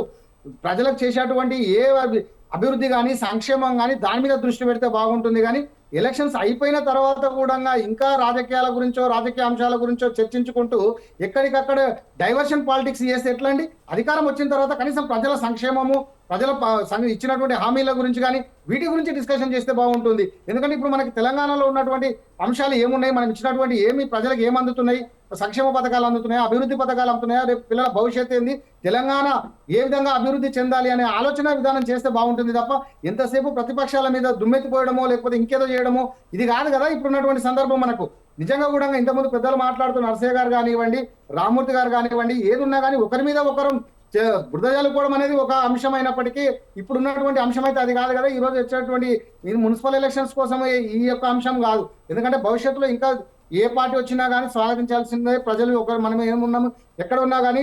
ప్రజలకు చేసేటువంటి ఏ అభివృద్ధి కానీ సంక్షేమం కానీ దాని మీద దృష్టి పెడితే బాగుంటుంది. కానీ ఎలక్షన్స్ అయిపోయిన తర్వాత కూడా ఇంకా రాజకీయాల గురించో రాజకీయ అంశాల గురించో చర్చించుకుంటూ ఎక్కడికక్కడ డైవర్షన్ పాలిటిక్స్ చేస్తే ఎట్లా అండి? అధికారం వచ్చిన తర్వాత కనీసం ప్రజల సంక్షేమము, ప్రజల ఇచ్చినటువంటి హామీల గురించి కానీ వీటి గురించి డిస్కషన్ చేస్తే బాగుంటుంది. ఎందుకంటే ఇప్పుడు మనకి తెలంగాణలో ఉన్నటువంటి అంశాలు ఏమున్నాయి, మనం ఇచ్చినటువంటి ఏమి ప్రజలకు ఏమి అందుతున్నాయి, సంక్షేమ పథకాలు అందుతున్నాయా, అభివృద్ధి పథకాలు అందుతున్నాయా, రేపు పిల్లల భవిష్యత్తు ఏంది, తెలంగాణ ఏ విధంగా అభివృద్ధి చెందాలి అనే ఆలోచన విధానం చేస్తే బాగుంటుంది తప్ప ఎంతసేపు ప్రతిపక్షాల మీద దుమ్మెత్తిపోయడమో లేకపోతే ఇంకేదో చేయడమో ఇది కాదు కదా ఇప్పుడున్నటువంటి సందర్భం. మనకు నిజంగా కూడా ఇంతకుముందు పెద్దలు మాట్లాడుతున్న నరసయ్య గారు కానివ్వండి, రామ్మూర్తి గారు కానివ్వండి, ఏది ఉన్నా కానీ ఒకరి మీద ఒకరు బురద జల్లుకోవడం అనేది ఒక అంశం అయినప్పటికీ ఇప్పుడు ఉన్నటువంటి అంశం అయితే అది కాదు కదా. ఈ రోజు వచ్చేటువంటి మున్సిపల్ ఎలక్షన్స్ కోసం ఈ యొక్క అంశం కాదు. ఎందుకంటే భవిష్యత్తులో ఇంకా ఏ పార్టీ వచ్చినా కానీ స్వాగతించాల్సిందే ప్రజలు. ఒకరు మనం ఏమున్నాము, ఎక్కడ ఉన్నా కానీ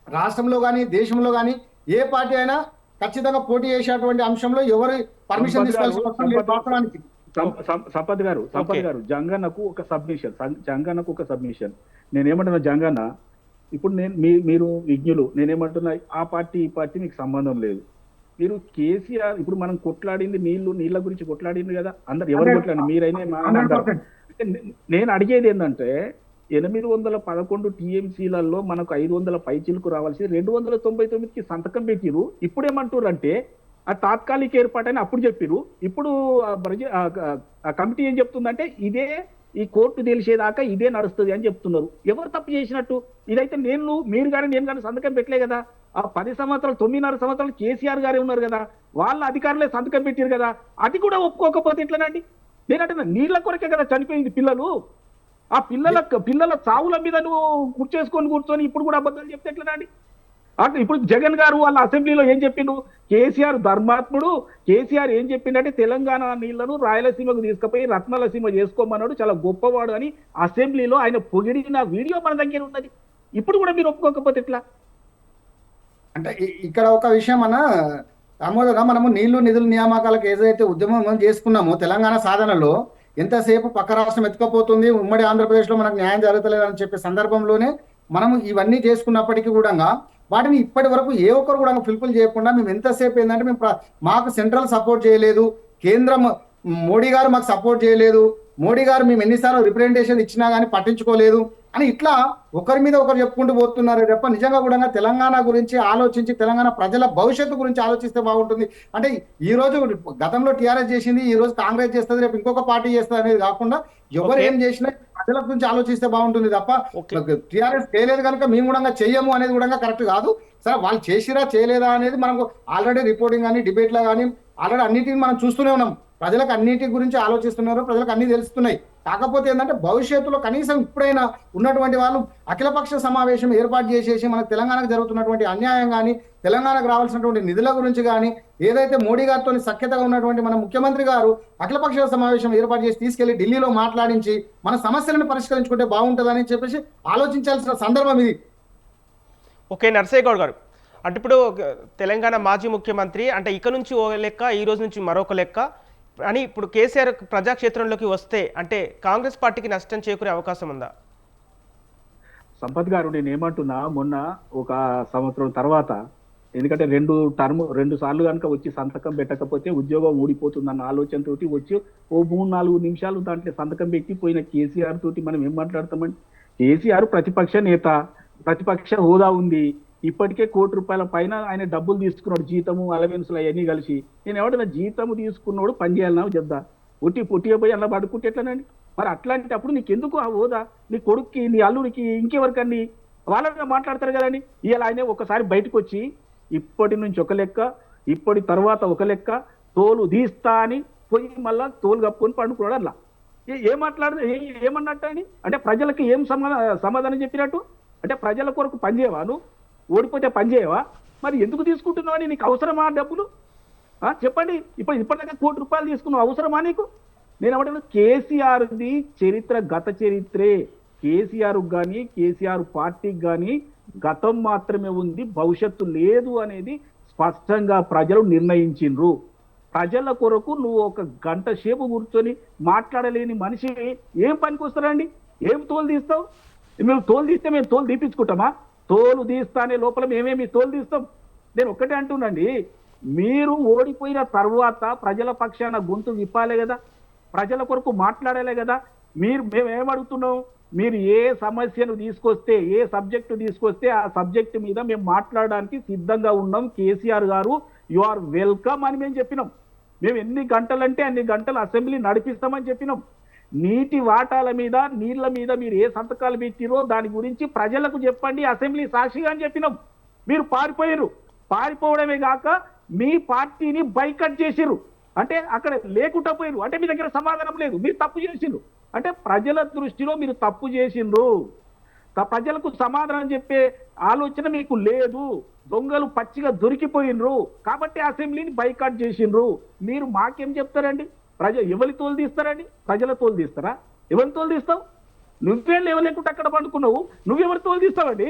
రాష్ట్రంలో కానీ దేశంలో కానీ ఏ పార్టీ అయినా ఖచ్చితంగా పోటీ చేసేటువంటి అంశంలో ఎవరు పర్మిషన్ తీసుకోవాల్సిన అవసరం లేదు వాస్తవానికి.
సంపత్ గారు జంగన్నకు ఒక సబ్మిషన్ నేనేమంటున్నా, జంగన్న ఇప్పుడు మీరు విజ్ఞులు, నేనేమంటున్నా ఆ పార్టీ ఈ పార్టీ మీకు సంబంధం లేదు. మీరు కేసీఆర్ ఇప్పుడు మనం కొట్లాడింది నీళ్ళ గురించి కొట్లాడింది కదా, అందరు ఎవరు కొట్లాడి మీరైనా. నేను అడిగేది ఏంటంటే 811 టీఎంసీలలో మనకు 500 పైచీలకు రావాల్సి 299కి సంతకం పెట్టిరు. ఇప్పుడేమంటారు అంటే ఆ తాత్కాలిక ఏర్పాటని అప్పుడు చెప్పిరు. ఇప్పుడు ఆ కమిటీ ఏం చెప్తుందంటే ఇదే ఈ కోర్టు తెలిసేదాకా ఇదే నడుస్తుంది అని చెప్తున్నారు. ఎవరు తప్పు చేసినట్టు? ఇదైతే మీరు కానీ నేను కానీ సంతకం పెట్టలే కదా. ఆ 10 సంవత్సరాలు 9.5 సంవత్సరాలు కేసీఆర్ గారే ఉన్నారు కదా, వాళ్ళ అధికారులే సంతకం పెట్టారు కదా. అది కూడా ఒప్పుకోకపోతే ఎట్లనండి? నేనంటే నీళ్ళ కొరకే కదా చనిపోయింది పిల్లలు. ఆ పిల్లల చావుల మీద నువ్వు కూర్చొని ఇప్పుడు కూడా అబద్ధాలు చెప్తే ఎట్లనండి? అంటే ఇప్పుడు జగన్ గారు వాళ్ళ అసెంబ్లీలో ఏం చెప్పిండు? కేసీఆర్ ధర్మాత్ముడు. కేసీఆర్ ఏం చెప్పిండంటే తెలంగాణ నీళ్లను రాయలసీమకు తీసుకుపోయి రత్నాలసీమ చేసుకోమన్నాడు, చాలా గొప్పవాడు అని అసెంబ్లీలో ఆయన పొగిడిన వీడియో మన దగ్గర ఉన్నది. ఇప్పుడు కూడా మీరు ఒప్పుకోకపోతే ఎట్లా?
అంటే ఇక్కడ ఒక విషయం దామోదర, మనము నీళ్లు నిధుల నియామకాలకు ఏదైతే ఉద్యమం చేసుకున్నామో తెలంగాణ సాధనలో ఎంతసేపు పక్క రాష్ట్రం ఎత్తుకపోతుంది, ఉమ్మడి ఆంధ్రప్రదేశ్లో మనకు న్యాయం జరుగుతలేదని చెప్పే సందర్భంలోనే మనము ఇవన్నీ చేసుకున్నప్పటికీ కూడా వాటిని ఇప్పటి వరకు ఏ ఒక్కరు కూడా ఫుల్ఫిల్ చేయకుండా మేము ఎంతసేపు ఏంటంటే మాకు సెంట్రల్ సపోర్ట్ చేయలేదు, కేంద్రం మోడీ గారు మాకు సపోర్ట్ చేయలేదు, మోడీ గారు మేము ఎన్నిసార్లు రిప్రజెంటేషన్ ఇచ్చినా కానీ పట్టించుకోలేదు అని ఇట్లా ఒకరి మీద ఒకరు చెప్పుకుంటూ పోతున్నారే తప్ప నిజంగా కూడా తెలంగాణ గురించి ఆలోచించి తెలంగాణ ప్రజల భవిష్యత్తు గురించి ఆలోచిస్తే బాగుంటుంది. అంటే ఈ రోజు గతంలో టీఆర్ఎస్ చేసింది, ఈ రోజు కాంగ్రెస్ చేస్తుంది, రేపు ఇంకొక పార్టీ చేస్తుంది అనేది కాకుండా ఎవరు ఏం చేసినా ప్రజల గురించి ఆలోచిస్తే బాగుంటుంది తప్ప టీఆర్ఎస్ చేయలేదు కనుక మేము కూడా చెయ్యము అనేది కూడా కరెక్ట్ కాదు. సరే, వాళ్ళు చేసిరా చేయలేదా అనేది మనకు ఆల్రెడీ రిపోర్టింగ్ కానీ డిబేట్లో కానీ ఆల్రెడీ అన్నిటిని మనం చూస్తూనే ఉన్నాం. ప్రజలకు అన్నిటి గురించి ఆలోచిస్తున్నారు, ప్రజలకు అన్ని తెలుస్తున్నాయి. కాకపోతే ఏంటంటే భవిష్యత్తులో కనీసం ఇప్పుడైనా ఉన్నటువంటి వాళ్ళు అఖిలపక్ష సమావేశం ఏర్పాటు చేసేసి మనకు తెలంగాణకు జరుగుతున్నటువంటి అన్యాయం కానీ తెలంగాణకు రావాల్సినటువంటి నిధుల గురించి కానీ ఏదైతే మోడీ గారితో సఖ్యతగా ఉన్నటువంటి మన ముఖ్యమంత్రి గారు అఖిలపక్ష సమావేశం ఏర్పాటు చేసి తీసుకెళ్లి ఢిల్లీలో మాట్లాడించి మన సమస్యలను పరిష్కరించుకుంటే బాగుంటుందని చెప్పేసి ఆలోచించాల్సిన సందర్భం ఇది.
ఓకే, నరసయ్య గౌడ్ గారు, అంటే ఇప్పుడు తెలంగాణ మాజీ ముఖ్యమంత్రి అంటే ఇక నుంచి ఓ లెక్క, ఈ రోజు నుంచి మరొక లెక్క అని ఇప్పుడు కేసీఆర్ ప్రజాక్షేత్రంలోకి వస్తే అంటే కాంగ్రెస్ పార్టీకి నష్టం చేకూరే అవకాశం ఉందా?
సంపత్ గారు, నేను ఏమంటున్నా, మొన్న ఒక సంవత్సరం తర్వాత, ఎందుకంటే 2 సార్లు కనుక వచ్చి సంతకం పెట్టకపోతే ఉద్యోగం ఊడిపోతుందన్న ఆలోచనతో వచ్చి ఓ 3-4 నిమిషాలు దాంట్లో సంతకం పెట్టి పోయిన కేసీఆర్ తోటి మనం ఏం మాట్లాడతామండి? కేసీఆర్ ప్రతిపక్ష నేత, ప్రతిపక్ష హోదా ఉంది, ఇప్పటికే ₹1 కోటి పైన ఆయన డబ్బులు తీసుకున్నాడు, జీతము అలవెన్సులు అవన్నీ కలిసి. నేను ఎవడన్నా జీతము తీసుకున్నాడు పని చేయాలన్నా చెప్దా? పొట్టిగా పోయి అలా పడుకుంటే ఎట్లనండి? మరి అట్లాంటప్పుడు నీకెందుకు ఆ హోదా? నీ కొడుక్కి, నీ అల్లుడికి, ఇంకెవరికన్నీ వాళ్ళనే మాట్లాడతారు కదండి. ఇలా ఆయన ఒకసారి బయటకు వచ్చి ఇప్పటి నుంచి ఒక లెక్క, ఇప్పటి తర్వాత ఒక లెక్క, తోలు తీస్తా అని పోయి మళ్ళా తోలు కప్పుకొని పండుకున్నాడు. అట్లా ఏం మాట్లాడు ఏమన్నట్టు అని అంటే ప్రజలకి ఏం సమాధానం చెప్పినట్టు? అంటే ప్రజల కొరకు పనిచేయవా నువ్వు? ఓడిపోతే పనిచేయవా? మరి ఎందుకు తీసుకుంటున్నావు అని? నీకు అవసరమా డబ్బులు? చెప్పండి. ఇప్పటిదాకా ₹1 తీసుకున్నావు, అవసరమా నీకు? నేను ఏమంటాను, కేసీఆర్ది చరిత్ర గత చరిత్రే. కేసీఆర్ కానీ కేసీఆర్ పార్టీకి కానీ గతం మాత్రమే ఉంది, భవిష్యత్తు లేదు అనేది స్పష్టంగా ప్రజలు నిర్ణయించిండ్రు. ప్రజల కొరకు నువ్వు ఒక గంట సేపు కూర్చొని మాట్లాడలేని మనిషి ఏం పనికి వస్తారండి? ఏం తోలు తీస్తావు? మేము తోలు తీస్తే మేము తోలు తీపించుకుంటామా? తోలు తీస్తానే లోపల మేమేమి తోలు తీస్తాం? నేను ఒక్కటే అంటున్నాండి, మీరు ఓడిపోయిన తర్వాత ప్రజల పక్షాన గొంతు విప్పాలే కదా, ప్రజల కొరకు మాట్లాడాలే కదా. మేమేమడుగుతున్నాం, మీరు ఏ సమస్యను తీసుకొస్తే, ఏ సబ్జెక్టు తీసుకొస్తే ఆ సబ్జెక్టు మీద మేము మాట్లాడడానికి సిద్ధంగా ఉన్నాం. కేసీఆర్ గారు యు ఆర్ వెల్కమ్ అని మేము చెప్పినాం. మేము ఎన్ని గంటలంటే అన్ని గంటలు అసెంబ్లీ నడిపిస్తామని చెప్పినాం. నీటి వాటాల మీద, నీళ్ల మీద మీరు ఏ సంతకాలు పెట్టిరో దాని గురించి ప్రజలకు చెప్పండి అసెంబ్లీ సాక్షిగా అని చెప్పినాం. మీరు పారిపోయారు. పారిపోవడమే కాక మీ పార్టీని బైకట్ చేసిర్రు. అంటే అక్కడ లేకుండా పోయారు. అంటే మీ దగ్గర సమాధానం లేదు, మీరు తప్పు చేసిండ్రు. అంటే ప్రజల దృష్టిలో మీరు తప్పు చేసిండ్రు. ప్రజలకు సమాధానం చెప్పే ఆలోచన మీకు లేదు. దొంగలు పచ్చిగా దొరికిపోయినరు కాబట్టి అసెంబ్లీని బైకాట్ చేసిండ్రు. మీరు మాకేం చెప్తారండి? ఎవరి తోలు తీస్తారండి? ప్రజల తోలు తీస్తారా? ఎవరి తోలు తీస్తావు? నువ్వేం లేవలేకుండా అక్కడ పండుకున్నావు, నువ్వెవరి తోలు తీస్తావండి?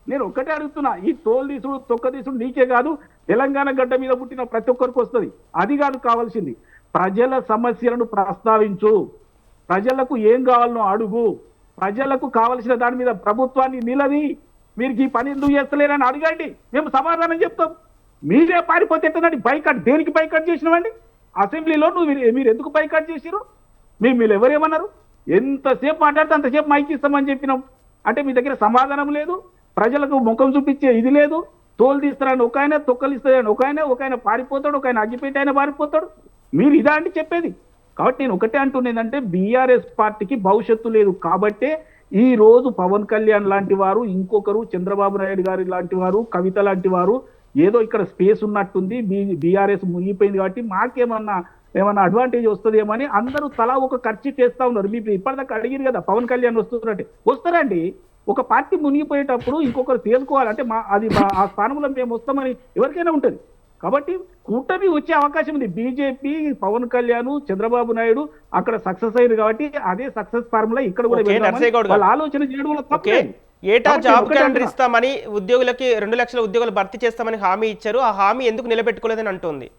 నేను ఒక్కటే అడుగుతున్నా, ఈ తోలు తీసుడు తొక్క తీసుడు నీకే కాదు, తెలంగాణ గడ్డ మీద పుట్టిన ప్రతి ఒక్కరికి వస్తుంది. అది కాదు కావాల్సింది. ప్రజల సమస్యలను ప్రస్తావించు, ప్రజలకు ఏం కావాలనో అడుగు, ప్రజలకు కావలసిన దాని మీద ప్రభుత్వాన్ని నిలది. మీరు ఈ పని ఎందుకు చేస్తలేరని అడగండి, మేము సమాధానం చెప్తాం. మీరే పారిపోతే ఎట్టనండి? బైకాట్ దేనికి బైకాట్ చేసినామండి? అసెంబ్లీలో మీరు ఎందుకు బైకాట్ చేసిరు? మీరు ఎవరేమన్నారు? ఎంతసేపు మాట్లాడితే అంతసేపు మైక్ ఇస్తామని చెప్పినాం. అంటే మీ దగ్గర సమాధానం లేదు, ప్రజలకు ముఖం చూపించే ఇది లేదు. తోలు తీస్తారని ఒక ఆయన, తొక్కలు ఇస్తారని ఒక ఆయన పారిపోతాడు, ఒక ఆయన అగ్గిపెట్టి ఆయన పారిపోతాడు. మీరు ఇదా అండి చెప్పేది? కాబట్టి నేను ఒకటే అంటున్నదంటే బీఆర్ఎస్ పార్టీకి భవిష్యత్తు లేదు. కాబట్టే ఈ రోజు పవన్ కళ్యాణ్ లాంటి వారు, ఇంకొకరు చంద్రబాబు నాయుడు గారి లాంటి వారు, కవిత లాంటి వారు ఏదో ఇక్కడ స్పేస్ ఉన్నట్టుంది, బీఆర్ఎస్ మునిగిపోయింది కాబట్టి మాకేమన్నా అడ్వాంటేజ్ వస్తుందేమో అని అందరూ తలా ఒక ఖర్చు చేస్తా ఉన్నారు. మీరు ఇప్పటిదాకా అడిగిరు కదా పవన్ కళ్యాణ్ వస్తున్నట్టే. వస్తారండి. ఒక పార్టీ మునిగిపోయేటప్పుడు ఇంకొకరు తేలుకోవాలంటే ఆ స్థానంలో మేము వస్తామని ఎవరికైనా ఉంటుంది. కాబట్టి కూటమి వచ్చే అవకాశం ఉంది. బీజేపీ, పవన్ కళ్యాణ్, చంద్రబాబు నాయుడు అక్కడ సక్సెస్ అయ్యారు కాబట్టి అదే సక్సెస్ ఫార్ములా ఇక్కడ కూడా వాళ్ళ ఆలోచన చేయడం వల్ల తప్పలేదు.
ఏటా జాబ్ క్యాలెండర్ ఇస్తామని, ఉద్యోగులకి 2 లక్షల ఉద్యోగాలు భర్తీ చేస్తామని హామీ ఇచ్చారు. ఆ హామీ ఎందుకు నిలబెట్టుకోలేదని అంటుంది.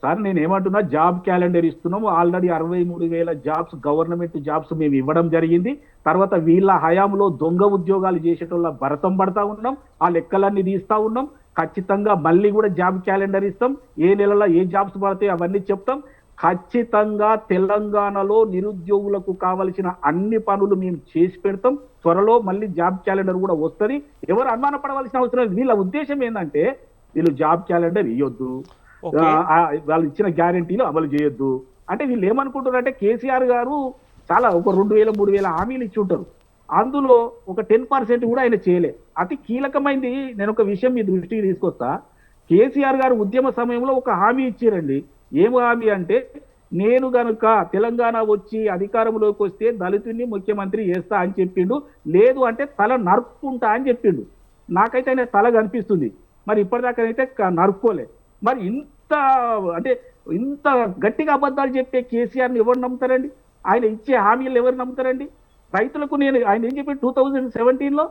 సార్ నేను ఏమంటున్నా, జాబ్ క్యాలెండర్ ఇస్తున్నాము. ఆల్రెడీ 63,000 జాబ్స్, గవర్నమెంట్ జాబ్స్ మేము ఇవ్వడం జరిగింది. తర్వాత వీళ్ళ హయాంలో దొంగ ఉద్యోగాలు చేసేటోళ్ళ భరతం పడతా ఉన్నాం. ఆ లెక్కలన్నీ తీస్తా ఉన్నాం. ఖచ్చితంగా మళ్ళీ కూడా జాబ్ క్యాలెండర్ ఇస్తాం. ఏ నెలలో ఏ జాబ్స్ పడతాయి అవన్నీ చెప్తాం. ఖచ్చితంగా తెలంగాణలో నిరుద్యోగులకు కావలసిన అన్ని పనులు మేము చేసి పెడతాం. త్వరలో మళ్ళీ జాబ్ క్యాలెండర్ కూడా వస్తుంది. ఎవరు అనుమానపడవలసిన అవసరం లేదు. వీళ్ళ ఉద్దేశం ఏంటంటే వీళ్ళు జాబ్ క్యాలెండర్ ఇవ్వద్దు, వాళ్ళు ఇచ్చిన గ్యారంటీలు అమలు చేయొద్దు. అంటే వీళ్ళు ఏమనుకుంటారంటే కేసీఆర్ గారు చాలా ఒక 2,000 3,000 హామీలు ఇచ్చి ఉంటారు. అందులో ఒక 10% కూడా ఆయన చేయలే. అతి కీలకమైంది నేను ఒక విషయం మీ దృష్టికి తీసుకొస్తా. కేసీఆర్ గారు ఉద్యమ సమయంలో ఒక హామీ ఇచ్చారండి. ఏం హామీ అంటే, నేను గనుక తెలంగాణ వచ్చి అధికారంలోకి వస్తే దళితుడిని ముఖ్యమంత్రి చేస్తా అని చెప్పిండు. లేదు అంటే తల నరుక్కుంటా అని చెప్పిండు. నాకైతే ఆయన తల కనిపిస్తుంది. మరి ఇప్పటిదాకానైతే నరుక్కోలే. మరి ఇంత గట్టిగా అబద్ధాలు చెప్పే కేసీఆర్ని ఎవరు నమ్ముతారండి? ఆయన ఇచ్చే హామీలు ఎవరు నమ్ముతారండి? రైతులకు ఆయన ఏం చెప్పి 2017లో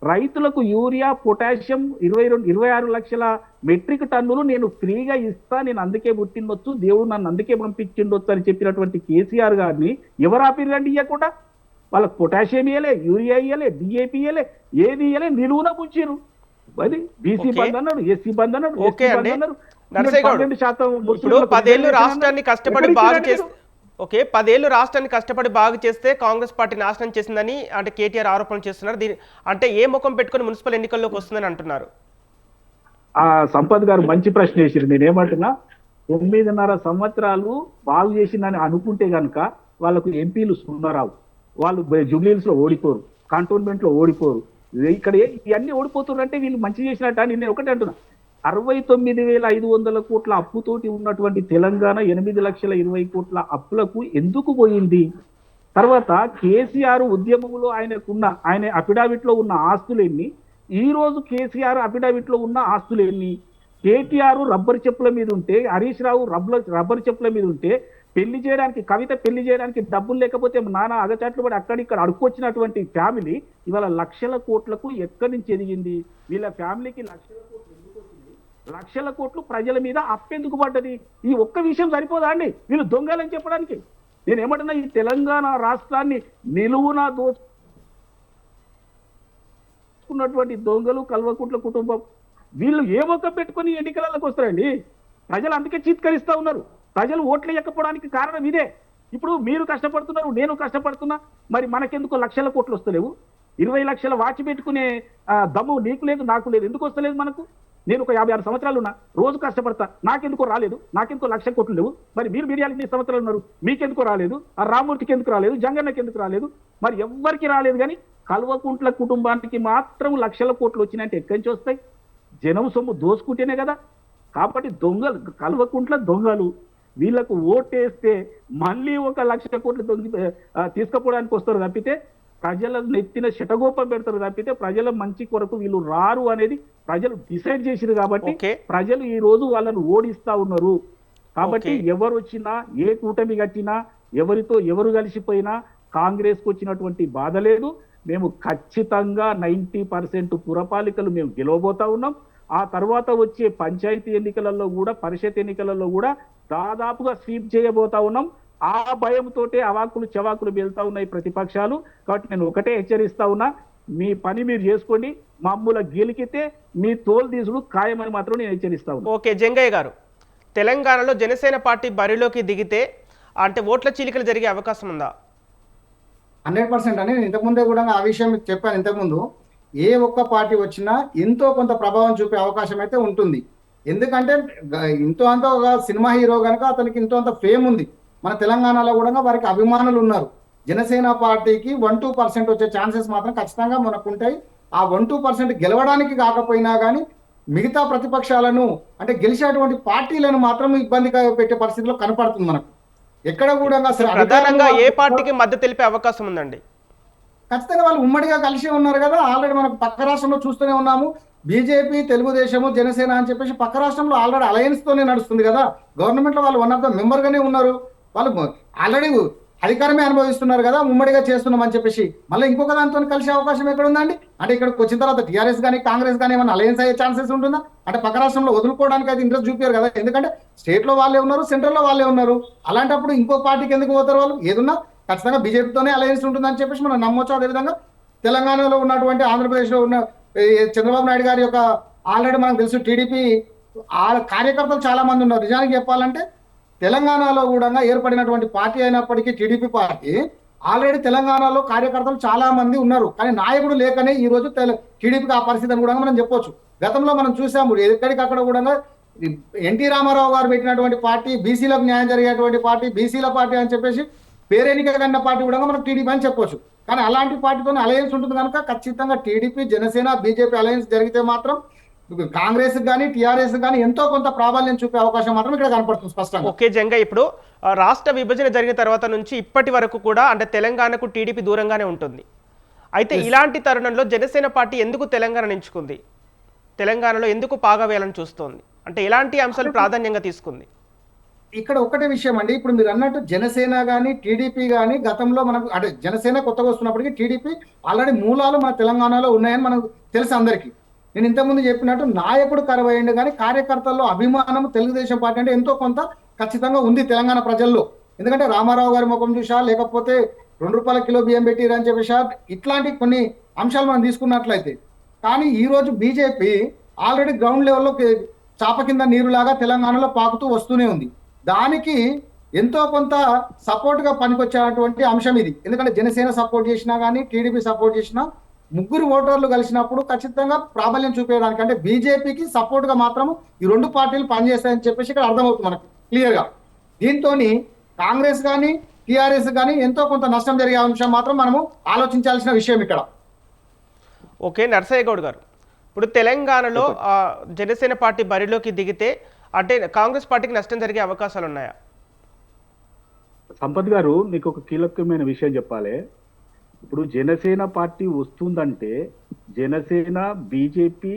రైతులకు యూరియా, పొటాషియం 26 లక్షల మెట్రిక్ టన్నులు నేను ఫ్రీగా ఇస్తా, నేను అందుకే పుట్టిండొచ్చు, దేవుడు నన్ను అందుకే పంపించిండొచ్చు అని చెప్పినటువంటి కేసీఆర్ గారిని ఎవరు ఆపిరండి? ఇవ్వకుండా వాళ్ళకి పొటాషియం ఇయ్యలే, యూరియా ఇయ్యలే, డిఏపి ఇయ్యలే, ఏది ఇయ్యలే, నిలువున పుంచారు. అది బీసీ బంద్ అన్నాడు, ఎస్సీ బంద్ అన్నాడు, ఎస్టీ బంద్ అన్నాడు.
10 ఏళ్ళు రాష్ట్రాన్ని కష్టపడి బాగు చేస్తే 10 ఏళ్ళు రాష్ట్రాన్ని కష్టపడి బాగు చేస్తే కాంగ్రెస్ పార్టీ నాశనం చేసిందని అంటే కేటీఆర్ ఆరోపణలు చేస్తున్నారు. అంటే ఏ ముఖం పెట్టుకుని మున్సిపల్ ఎన్నికల్లోకి వస్తుందని అంటున్నారు.
సంపత్ గారు మంచి ప్రశ్న వేసారు. నేనేమంటున్నా, 9.5 సంవత్సరాలు బాగు చేసిందని అనుకుంటే గనుక వాళ్ళకు ఎంపీలు సున్నారావు, వాళ్ళు జూబ్లీహిల్స్ లో ఓడిపోరు. కంటోన్మెంట్ లో ఓడిపోరు. ఇక్కడ ఇవన్నీ ఓడిపోతున్నారంటే వీళ్ళు మంచి చేసినట్టు అని నేను ఒకటే అంటున్నా. 69,500 కోట్ల అప్పుతోటి ఉన్నటువంటి తెలంగాణ 8,20,000 కోట్ల అప్పులకు ఎందుకు పోయింది? తర్వాత కేసీఆర్ ఉద్యమంలో ఆయన అఫిడవిట్ లో ఉన్న ఆస్తులు ఎన్ని, ఈ రోజు కేసీఆర్ అఫిడవిట్ లో ఉన్న ఆస్తులు ఎన్ని? కేటీఆర్ రబ్బర్ చెప్పుల మీద ఉంటే, హరీష్ రావు రబ్బర్ చెప్పుల మీద ఉంటే, కవిత పెళ్లి చేయడానికి డబ్బులు లేకపోతే నానా అగచాట్లు పడి అక్కడిక్కడ అడుక్కొచ్చినటువంటి ఫ్యామిలీ ఇవాళ లక్షల కోట్లకు ఎక్కడి నుంచి ఎదిగింది? వీళ్ళ ఫ్యామిలీకి లక్షల కోట్లు ఎందుకు వచ్చింది? లక్షల కోట్లు ప్రజల మీద అప్పెందుకు పడ్డది? ఈ ఒక్క విషయం సరిపోదా అండి వీళ్ళు దొంగలని చెప్పడానికి? నేను ఏమంటున్నా, ఈ తెలంగాణ రాష్ట్రాన్ని నిలువున దోచుకున్నటువంటి దొంగలు కల్వకుంట్ల కుటుంబం వీళ్ళు ఏ మొక్క పెట్టుకొని ఎన్నికలకు వస్తారండి? ప్రజలు అందుకే చీత్కరిస్తా ఉన్నారు. ప్రజలు ఓట్లు వేయకపోవడానికి కారణం ఇదే. ఇప్పుడు మీరు కష్టపడుతున్నారు, నేను కష్టపడుతున్నా, మరి మనకెందుకు లక్షల కోట్లు వస్తలేవు? 20 లక్షల వాచి పెట్టుకునే దమ్ము నీకు లేదు, నాకు లేదు. ఎందుకు వస్తలేదు మనకు? నేను ఒక 56 సంవత్సరాలు ఉన్నా, రోజు కష్టపడతా, నాకెందుకో రాలేదు. నాకెందుకో లక్ష కోట్లు లేవు. మరి మీరు 48 సంవత్సరాలు ఉన్నారు, మీకెందుకో రాలేదు? ఆ రామూర్తికి ఎందుకు రాలేదు? జంగన్నకి ఎందుకు రాలేదు? మరి ఎవ్వరికి రాలేదు. కానీ కల్వకుంట్ల కుటుంబానికి మాత్రం లక్షల కోట్లు వచ్చినాయంటే ఎక్కడి నుంచి వస్తాయి? జనం సొమ్ము దోసుకుంటేనే కదా. కాబట్టి దొంగలు, కల్వకుంట్ల దొంగలు. వీళ్ళకు ఓటేస్తే మళ్ళీ 1 లక్ష కోట్లు తీసుకుపోవడానికి వస్తారు తప్పితే, ప్రజల నెత్తిన శటగోపం పెడతారు తప్పితే ప్రజల మంచి కొరకు వీళ్ళు రారు అనేది ప్రజలు డిసైడ్ చేసిరు. కాబట్టి ప్రజలు ఈ రోజు వాళ్ళను ఓడిస్తా ఉన్నారు. కాబట్టి ఎవరు వచ్చినా, ఏ కూటమి కట్టినా, ఎవరితో ఎవరు కలిసిపోయినా కాంగ్రెస్కి వచ్చినటువంటి బాధ లేదు. మేము ఖచ్చితంగా 90% పురపాలికలు మేము గెలవబోతా ఉన్నాం. ఆ తర్వాత వచ్చే పంచాయతీ ఎన్నికలలో కూడా, పరిషత్ ఎన్నికలలో కూడా దాదాపుగా స్వీప్ చేయబోతా ఉన్నాం. ఆ భయంతోటే అవాకులు చవాకులు వెళ్తా ఉన్నాయి ప్రతిపక్షాలు. కాబట్టి నేను ఒకటే హెచ్చరిస్తా ఉన్నా, మీ పని మీరు చేసుకోండి, మమ్మల్ని గెలికితే మీ తోలు తీసుడు ఖాయమని మాత్రం నేను హెచ్చరిస్తా ఉన్నా.
ఓకే జంగయ్య గారు, తెలంగాణలో జనసేన పార్టీ బరిలోకి దిగితే అంటే ఓట్ల చీలికలు జరిగే అవకాశం ఉందా?
100% అని నేను ఇంతకుముందే కూడా ఆ విషయం మీకు చెప్పాను. ఇంతకుముందు ఏ ఒక్క పార్టీ వచ్చినా ఎంతో కొంత ప్రభావం చూపే అవకాశం అయితే ఉంటుంది. ఎందుకంటే ఇంతో అంత ఒక సినిమా హీరో కనుక అతనికి ఇంతో అంత ఫేమ్ ఉంది. మన తెలంగాణలో కూడా వారికి అభిమానులు ఉన్నారు. జనసేన పార్టీకి 1-2% వచ్చే ఛాన్సెస్ మాత్రం ఖచ్చితంగా మనకు ఉంటాయి. ఆ 1-2% గెలవడానికి కాకపోయినా కానీ మిగతా ప్రతిపక్షాలను అంటే గెలిచేటువంటి పార్టీలను మాత్రం ఇబ్బంది పెట్టే పరిస్థితిలో కనపడుతుంది మనకు. ఎక్కడ కూడా
ప్రధానంగా ఏ పార్టీకి మద్దతు తెలిపే అవకాశం ఉందండి?
ఖచ్చితంగా వాళ్ళు ఉమ్మడిగా కలిసే ఉన్నారు కదా. ఆల్రెడీ మనకు పక్క రాష్ట్రంలో చూస్తూనే ఉన్నాము. బీజేపీ, తెలుగుదేశము, జనసేన అని చెప్పేసి పక్క రాష్ట్రంలో ఆల్రెడీ అలయన్స్ తోనే నడుస్తుంది కదా. గవర్నమెంట్ లో వాళ్ళు 1 ఆఫ్ ద మెంబర్ గానే ఉన్నారు. వాళ్ళు ఆల్రెడీ అధికారమే అనుభవిస్తున్నారు కదా, ఉమ్మడిగా చేస్తున్నాం అని చెప్పేసి. మళ్ళీ ఇంకొక దాంతో కలిసే అవకాశం ఎక్కడ ఉందండి? అంటే ఇక్కడికి వచ్చిన తర్వాత టీఆర్ఎస్ కానీ కాంగ్రెస్ కానీ ఏమైనా అలయన్స్ అయ్యే ఛాన్సెస్ ఉంటుందా? అంటే పక్క రాష్ట్రంలో వదులుకోవడానికి అయితే ఇంట్రెస్ట్ చూపారు కదా. ఎందుకంటే స్టేట్ లో వాళ్ళే ఉన్నారు, సెంట్రల్ లో వాళ్ళే ఉన్నారు. అలాంటప్పుడు ఇంకో పార్టీకి ఎందుకు పోతారు వాళ్ళు? ఏదున్నా ఖచ్చితంగా బీజేపీతోనే అలయన్స్ ఉంటుందని చెప్పేసి మనం నమ్మొచ్చు. అదేవిధంగా తెలంగాణలో ఉన్నటువంటి, ఆంధ్రప్రదేశ్లో ఉన్న చంద్రబాబు నాయుడు గారి యొక్క ఆల్రెడీ మనకు తెలుసు టీడీపీ కార్యకర్తలు చాలా మంది ఉన్నారు. నిజానికి చెప్పాలంటే తెలంగాణలో కూడా ఏర్పడినటువంటి పార్టీ అయినప్పటికీ టీడీపీ పార్టీ ఆల్రెడీ తెలంగాణలో కార్యకర్తలు చాలా మంది ఉన్నారు. కానీ నాయకుడు లేకనే ఈ రోజు టీడీపీకి ఆ పరిస్థితి కూడా మనం చెప్పొచ్చు. గతంలో మనం చూసాము ఎక్కడికక్కడ కూడా ఎన్టీ రామారావు గారు పెట్టినటువంటి పార్టీ, బీసీలకు న్యాయం జరిగేటువంటి పార్టీ, బీసీల పార్టీ అని చెప్పేసి పేరెన్నిక కన్న పార్టీ కూడా మనం టీడీపీ అని చెప్పొచ్చు. కానీ అలాంటి పార్టీతో అలయన్స్ ఉంటుంది కనుక ఖచ్చితంగా టీడీపీ, జనసేన, బీజేపీ అలయన్స్ జరిగితే మాత్రం కాంగ్రెస్ కానీ టీఆర్ఎస్ కానీ ఎంతో కొంత ప్రాబల్యం చూపే అవకాశం మాత్రం ఇక్కడ కనపడుతుంది స్పష్టంగా.
ఓకే జంగయ్య, ఇప్పుడు రాష్ట్ర విభజన జరిగిన తర్వాత నుంచి ఇప్పటి వరకు కూడా అంటే తెలంగాణకు టీడీపీ దూరంగానే ఉంటుంది. అయితే ఇలాంటి తరుణంలో జనసేన పార్టీ ఎందుకు తెలంగాణ ఎంచుకుంది? తెలంగాణలో ఎందుకు పాగా వేయాలని చూస్తోంది? అంటే ఎలాంటి అంశాలు ప్రాధాన్యంగా తీసుకుంది?
ఇక్కడ ఒకటే విషయం అండి, ఇప్పుడు మీరు అన్నట్టు జనసేన కానీ టీడీపీ కానీ గతంలో మనకు అంటే జనసేన కొత్తగా వస్తున్నప్పటికీ టీడీపీ ఆల్రెడీ మూలాలు మన తెలంగాణలో ఉన్నాయని మనకు తెలుసు అందరికీ. నేను ఇంతకుముందు చెప్పినట్టు నాయకుడు కరువైండు కానీ కార్యకర్తల్లో అభిమానం తెలుగుదేశం పార్టీ అంటే ఎంతో కొంత ఖచ్చితంగా ఉంది తెలంగాణ ప్రజల్లో. ఎందుకంటే రామారావు గారి ముఖం చూసా, లేకపోతే ₹2 కిలో బియ్యం పెట్టిరని చెప్పేసా, ఇట్లాంటి కొన్ని అంశాలు మనం తీసుకున్నట్లయితే. కానీ ఈ రోజు బీజేపీ ఆల్రెడీ గ్రౌండ్ లెవెల్లో చాప కింద నీరులాగా తెలంగాణలో పాకుతూ వస్తూనే ఉంది. దానికి ఎంతో కొంత సపోర్ట్గా పనికొచ్చేటువంటి అంశం ఇది. ఎందుకంటే జనసేన సపోర్ట్ చేసినా కానీ టీడీపీ సపోర్ట్ చేసినా ముగ్గురు ఓటర్లు కలిసినప్పుడు ఖచ్చితంగా ప్రాబల్యం చూపేయడానికి అంటే బీజేపీకి సపోర్ట్గా మాత్రం ఈ 2 పార్టీలు పనిచేస్తాయని చెప్పేసి ఇక్కడ అర్థమవుతుంది మనకు క్లియర్గా. దీంతో కాంగ్రెస్ కానీ టీఆర్ఎస్ కానీ ఎంతో కొంత నష్టం జరిగే అంశం మాత్రం మనము ఆలోచించాల్సిన విషయం ఇక్కడ.
ఓకే, నర్సయ్య గౌడ్ గారు, ఇప్పుడు తెలంగాణలో జనసేన పార్టీ బరిలోకి దిగితే అంటే కాంగ్రెస్ పార్టీకి నష్టం జరిగే అవకాశాలు ఉన్నాయా?
సంపత్ గారు, మీకు ఒక కీలకమైన విషయం చెప్పాలి. ఇప్పుడు జనసేన పార్టీ వస్తుందంటే జనసేన, బీజేపీ,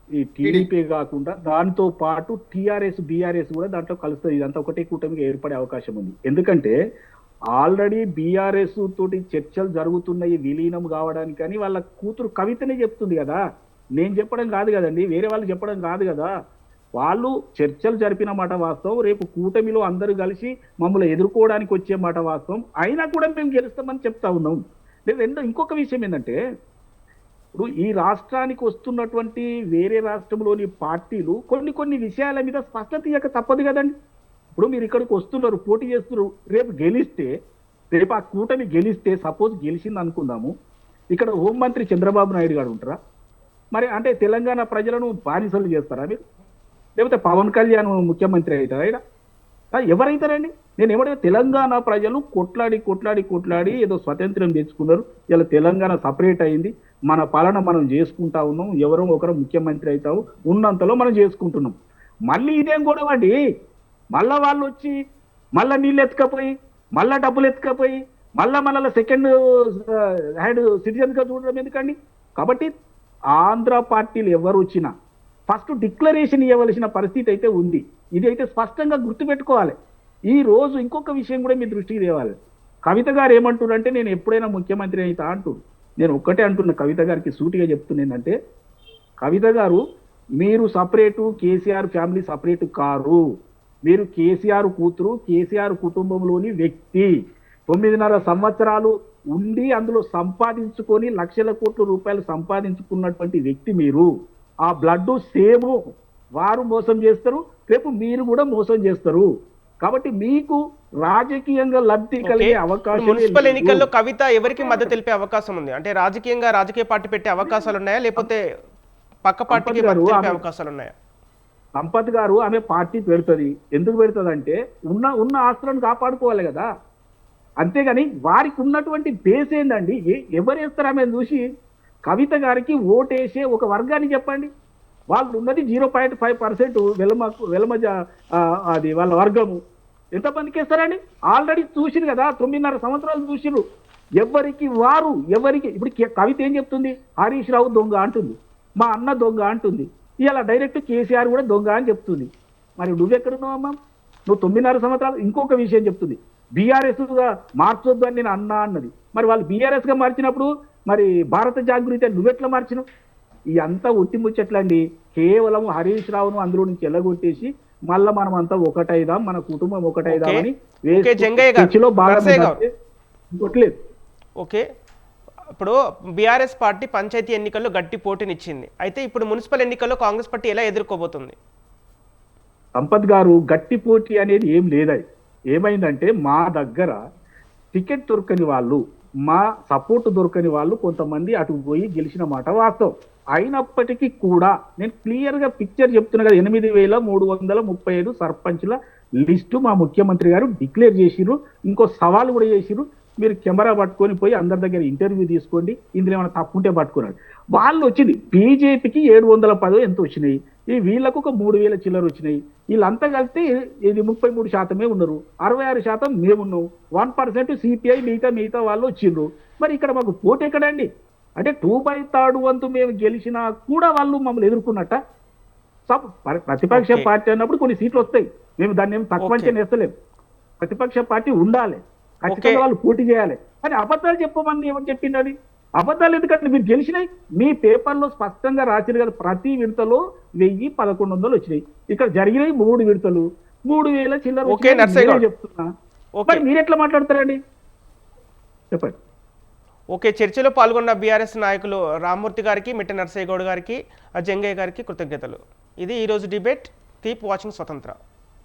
ఈ టీడీపీ కాకుండా దాంతో పాటు టీఆర్ఎస్, బీఆర్ఎస్ కూడా దాంట్లో కలుస్తుంది. ఇదంతా ఒకటే కూటమిగా ఏర్పడే అవకాశం ఉంది. ఎందుకంటే ఆల్రెడీ బీఆర్ఎస్ తోటి చర్చలు జరుగుతున్నాయి విలీనం కావడానికి, కానీ వాళ్ళ కూతురు కవితనే చెప్తుంది కదా, నేను చెప్పడం కాదు కదండి, వేరే వాళ్ళు చెప్పడం కాదు కదా. వాళ్ళు చర్చలు జరిపిన మాట వాస్తవం. రేపు కూటమిలో అందరూ కలిసి మమ్మల్ని ఎదుర్కోవడానికి వచ్చే మాట వాస్తవం. అయినా కూడా మేము గెలుస్తామని చెప్తా ఉన్నాం. ఇంకొక విషయం ఏంటంటే, ఇప్పుడు ఈ రాష్ట్రానికి వస్తున్నటువంటి వేరే రాష్ట్రంలోని పార్టీలు కొన్ని విషయాల మీద స్పష్టత ఇవ్వక తప్పదు కదండి. ఇప్పుడు మీరు ఇక్కడికి వస్తున్నారు, పోటీ చేస్తున్నారు, రేపు ఆ కూటమి గెలిస్తే, సపోజ్ గెలిచింది అనుకుందాము, ఇక్కడ హోంమంత్రి చంద్రబాబు నాయుడు గారు ఉంటారా? మరి అంటే తెలంగాణ ప్రజలను బానిసలు చేస్తారా మీరు? లేకపోతే పవన్ కళ్యాణ్ ముఖ్యమంత్రి అవుతారా? ఇక్కడ ఎవరైతారండి? నేను ఏమంటే తెలంగాణ ప్రజలు కొట్లాడి ఏదో స్వతంత్రం తెచ్చుకున్నారు. ఇలా తెలంగాణ సపరేట్ అయింది, మన పాలన మనం చేసుకుంటా ఉన్నాం, ఎవరో ఒకరు ముఖ్యమంత్రి అవుతావు, ఉన్నంతలో మనం చేసుకుంటున్నాం. మళ్ళీ ఇదేం గొడవ అండి? మళ్ళా వాళ్ళు వచ్చి మళ్ళా నీళ్ళు ఎత్తుకపోయి, మళ్ళా డబ్బులు ఎత్తుకపోయి, మళ్ళా సెకండ్ హ్యాండ్ సిటిజన్గా చూడడం ఎందుకండి? కాబట్టి ఆంధ్ర పార్టీలు ఎవరు వచ్చినా ఫస్ట్ డిక్లరేషన్ ఇవ్వవలసిన పరిస్థితి అయితే ఉంది. ఇది అయితే స్పష్టంగా గుర్తుపెట్టుకోవాలి. ఈ రోజు ఇంకొక విషయం కూడా మీ దృష్టికి తేవాలి. కవిత గారు ఏమంటున్నారంటే, నేను ఎప్పుడైనా ముఖ్యమంత్రి అవుతా అంటూ. నేను ఒక్కటే అంటున్న, కవిత గారికి సూటిగా చెప్తున్నానంటే, కవిత గారు మీరు separate, KCR family separate car. మీరు కేసీఆర్ కూతురు, కేసీఆర్ కుటుంబంలోని వ్యక్తి. 9.5 సంవత్సరాలు ఉండి అందులో సంపాదించుకొని లక్షల కోట్ల రూపాయలు సంపాదించుకున్నటువంటి వ్యక్తి మీరు. ఆ బ్లడ్ సేమ్. వారు మోసం చేస్తారు, రేపు మీరు కూడా మోసం చేస్తారు. కాబట్టి మీకు రాజకీయంగా లబ్ధి కలిగే అవకాశం.
మున్సిపల్ ఎన్నికల్లో కవిత ఎవరికి మద్దతు తెలిపే అవకాశం ఉంది? అంటే రాజకీయ పార్టీ పెట్టే అవకాశాలు ఉన్నాయా, లేకపోతే పక్క పార్టీకి తెలిపే అవకాశాలు ఉన్నాయా?
సంపత్ గారు, ఆమె పార్టీ పెడుతుంది. ఎందుకు పెడుతుంది అంటే ఉన్న ఆస్తులను కాపాడుకోవాలి కదా. అంతేగాని వారికి ఉన్నటువంటి బేస్ ఏందండి? ఎవరు వేస్తారు ఆమె చూసి? కవిత గారికి ఓటేసే ఒక వర్గాన్ని చెప్పండి. వాళ్ళు ఉన్నది 0.5% వెలమ అది వాళ్ళ వర్గము. ఎంతమందికి వేస్తారండి? ఆల్రెడీ చూసిరు కదా, 9.5 సంవత్సరాలు చూసిరు. ఎవరికి ఇప్పుడు కవిత ఏం చెప్తుంది? హరీష్ రావు దొంగ అంటుంది, మా అన్న దొంగ అంటుంది, ఇలా డైరెక్ట్ కేసీఆర్ కూడా దొంగ అని చెప్తుంది. మరి నువ్వెక్కడున్నావు అమ్మా? నువ్వు 9.5 సంవత్సరాలు. ఇంకొక విషయం చెప్తుంది, బీఆర్ఎస్గా మార్చొద్దు అని నేను అన్నా అన్నది. మరి వాళ్ళు బీఆర్ఎస్గా మార్చినప్పుడు మరి భారత జాగృతి నువ్వెట్లా మార్చినావు? ఈ అంతా ముచ్చట్లండి. కేవలం హరీష్ రావును అందులో నుంచి ఎల్లగొట్టేసి మళ్ళా మనం అంతా ఒకటైదాం, మన కుటుంబం ఒకటైదామని చర్చలో బాగా ఇంకోట్లేదు.
ఓకే, ఇప్పుడు బీఆర్ఎస్ పార్టీ పంచాయతీ ఎన్నికల్లో గట్టి పోటీనిచ్చింది. అయితే ఇప్పుడు మున్సిపల్ ఎన్నికల్లో కాంగ్రెస్ పార్టీ ఎలా ఎదుర్కోబోతుంది?
సంపత్ గారు, గట్టి పోటీ అనేది ఏం లేదది. ఏమైందంటే, మా దగ్గర టికెట్ దొరకని వాళ్ళు, మా సపోర్ట్ దొరకని వాళ్ళు కొంతమంది అటు పోయి గెలిచిన మాట వాస్తవం. అయినప్పటికీ కూడా నేను క్లియర్గా పిక్చర్ చెప్తున్నా కదా, 8,335 సర్పంచ్ల లిస్టు మా ముఖ్యమంత్రి గారు డిక్లేర్ చేసిర్రు. ఇంకో సవాల్ కూడా చేసిర్రు, మీరు కెమెరా పట్టుకొని పోయి అందరి దగ్గర ఇంటర్వ్యూ తీసుకోండి, ఇందులో ఏమైనా తప్పుంటే పట్టుకున్నాడు. వాళ్ళు వచ్చింది బీజేపీకి 710 ఎంత వచ్చినాయి, ఈ వీళ్ళకు ఒక 3,000 చిల్లర వచ్చినాయి. వీళ్ళంతా కలిస్తే ఇది 33% ఉన్నారు, 66% మేమున్నాం, 1% సిపిఐ, మిగతా వాళ్ళు వచ్చిండ్రు. మరి ఇక్కడ మాకు పోటీ ఎక్కడండి? అంటే 2/3 వంతు మేము గెలిచినా కూడా వాళ్ళు మమ్మల్ని ఎదుర్కొన్నట్ట. ప్రతిపక్ష పార్టీ అన్నప్పుడు కొన్ని సీట్లు వస్తాయి, మేము దాన్ని ఏమి తక్కువ చేస్తలేము. ప్రతిపక్ష పార్టీ ఉండాలి, ఖచ్చితంగా వాళ్ళు పోటీ చేయాలి. కానీ అబద్ధాలు చెప్పమని ఏమని చెప్పింది? అది అబద్ధాలు ఎందుకంటే మీరు గెలిచినాయి. మీ పేపర్లో స్పష్టంగా రాసిరు కదా, ప్రతి విడతలో 1,000-1,100 వచ్చినాయి. ఇక్కడ జరిగినాయి 3 విడతలు, 3,000 చిల్లర చెప్తున్నా. మరి మీరు ఎట్లా మాట్లాడతారండి? చెప్పండి.
ఓకే, చర్చలో పాల్గొన్న బీఆర్ఎస్ నాయకులు రామ్మూర్తి గారికి, మిట్ట నర్సయ్య గౌడ్ గారికి, జంగయ్య గారికి కృతజ్ఞతలు. ఇది ఈరోజు డిబేట్. కీప్ వాచింగ్ స్వతంత్ర.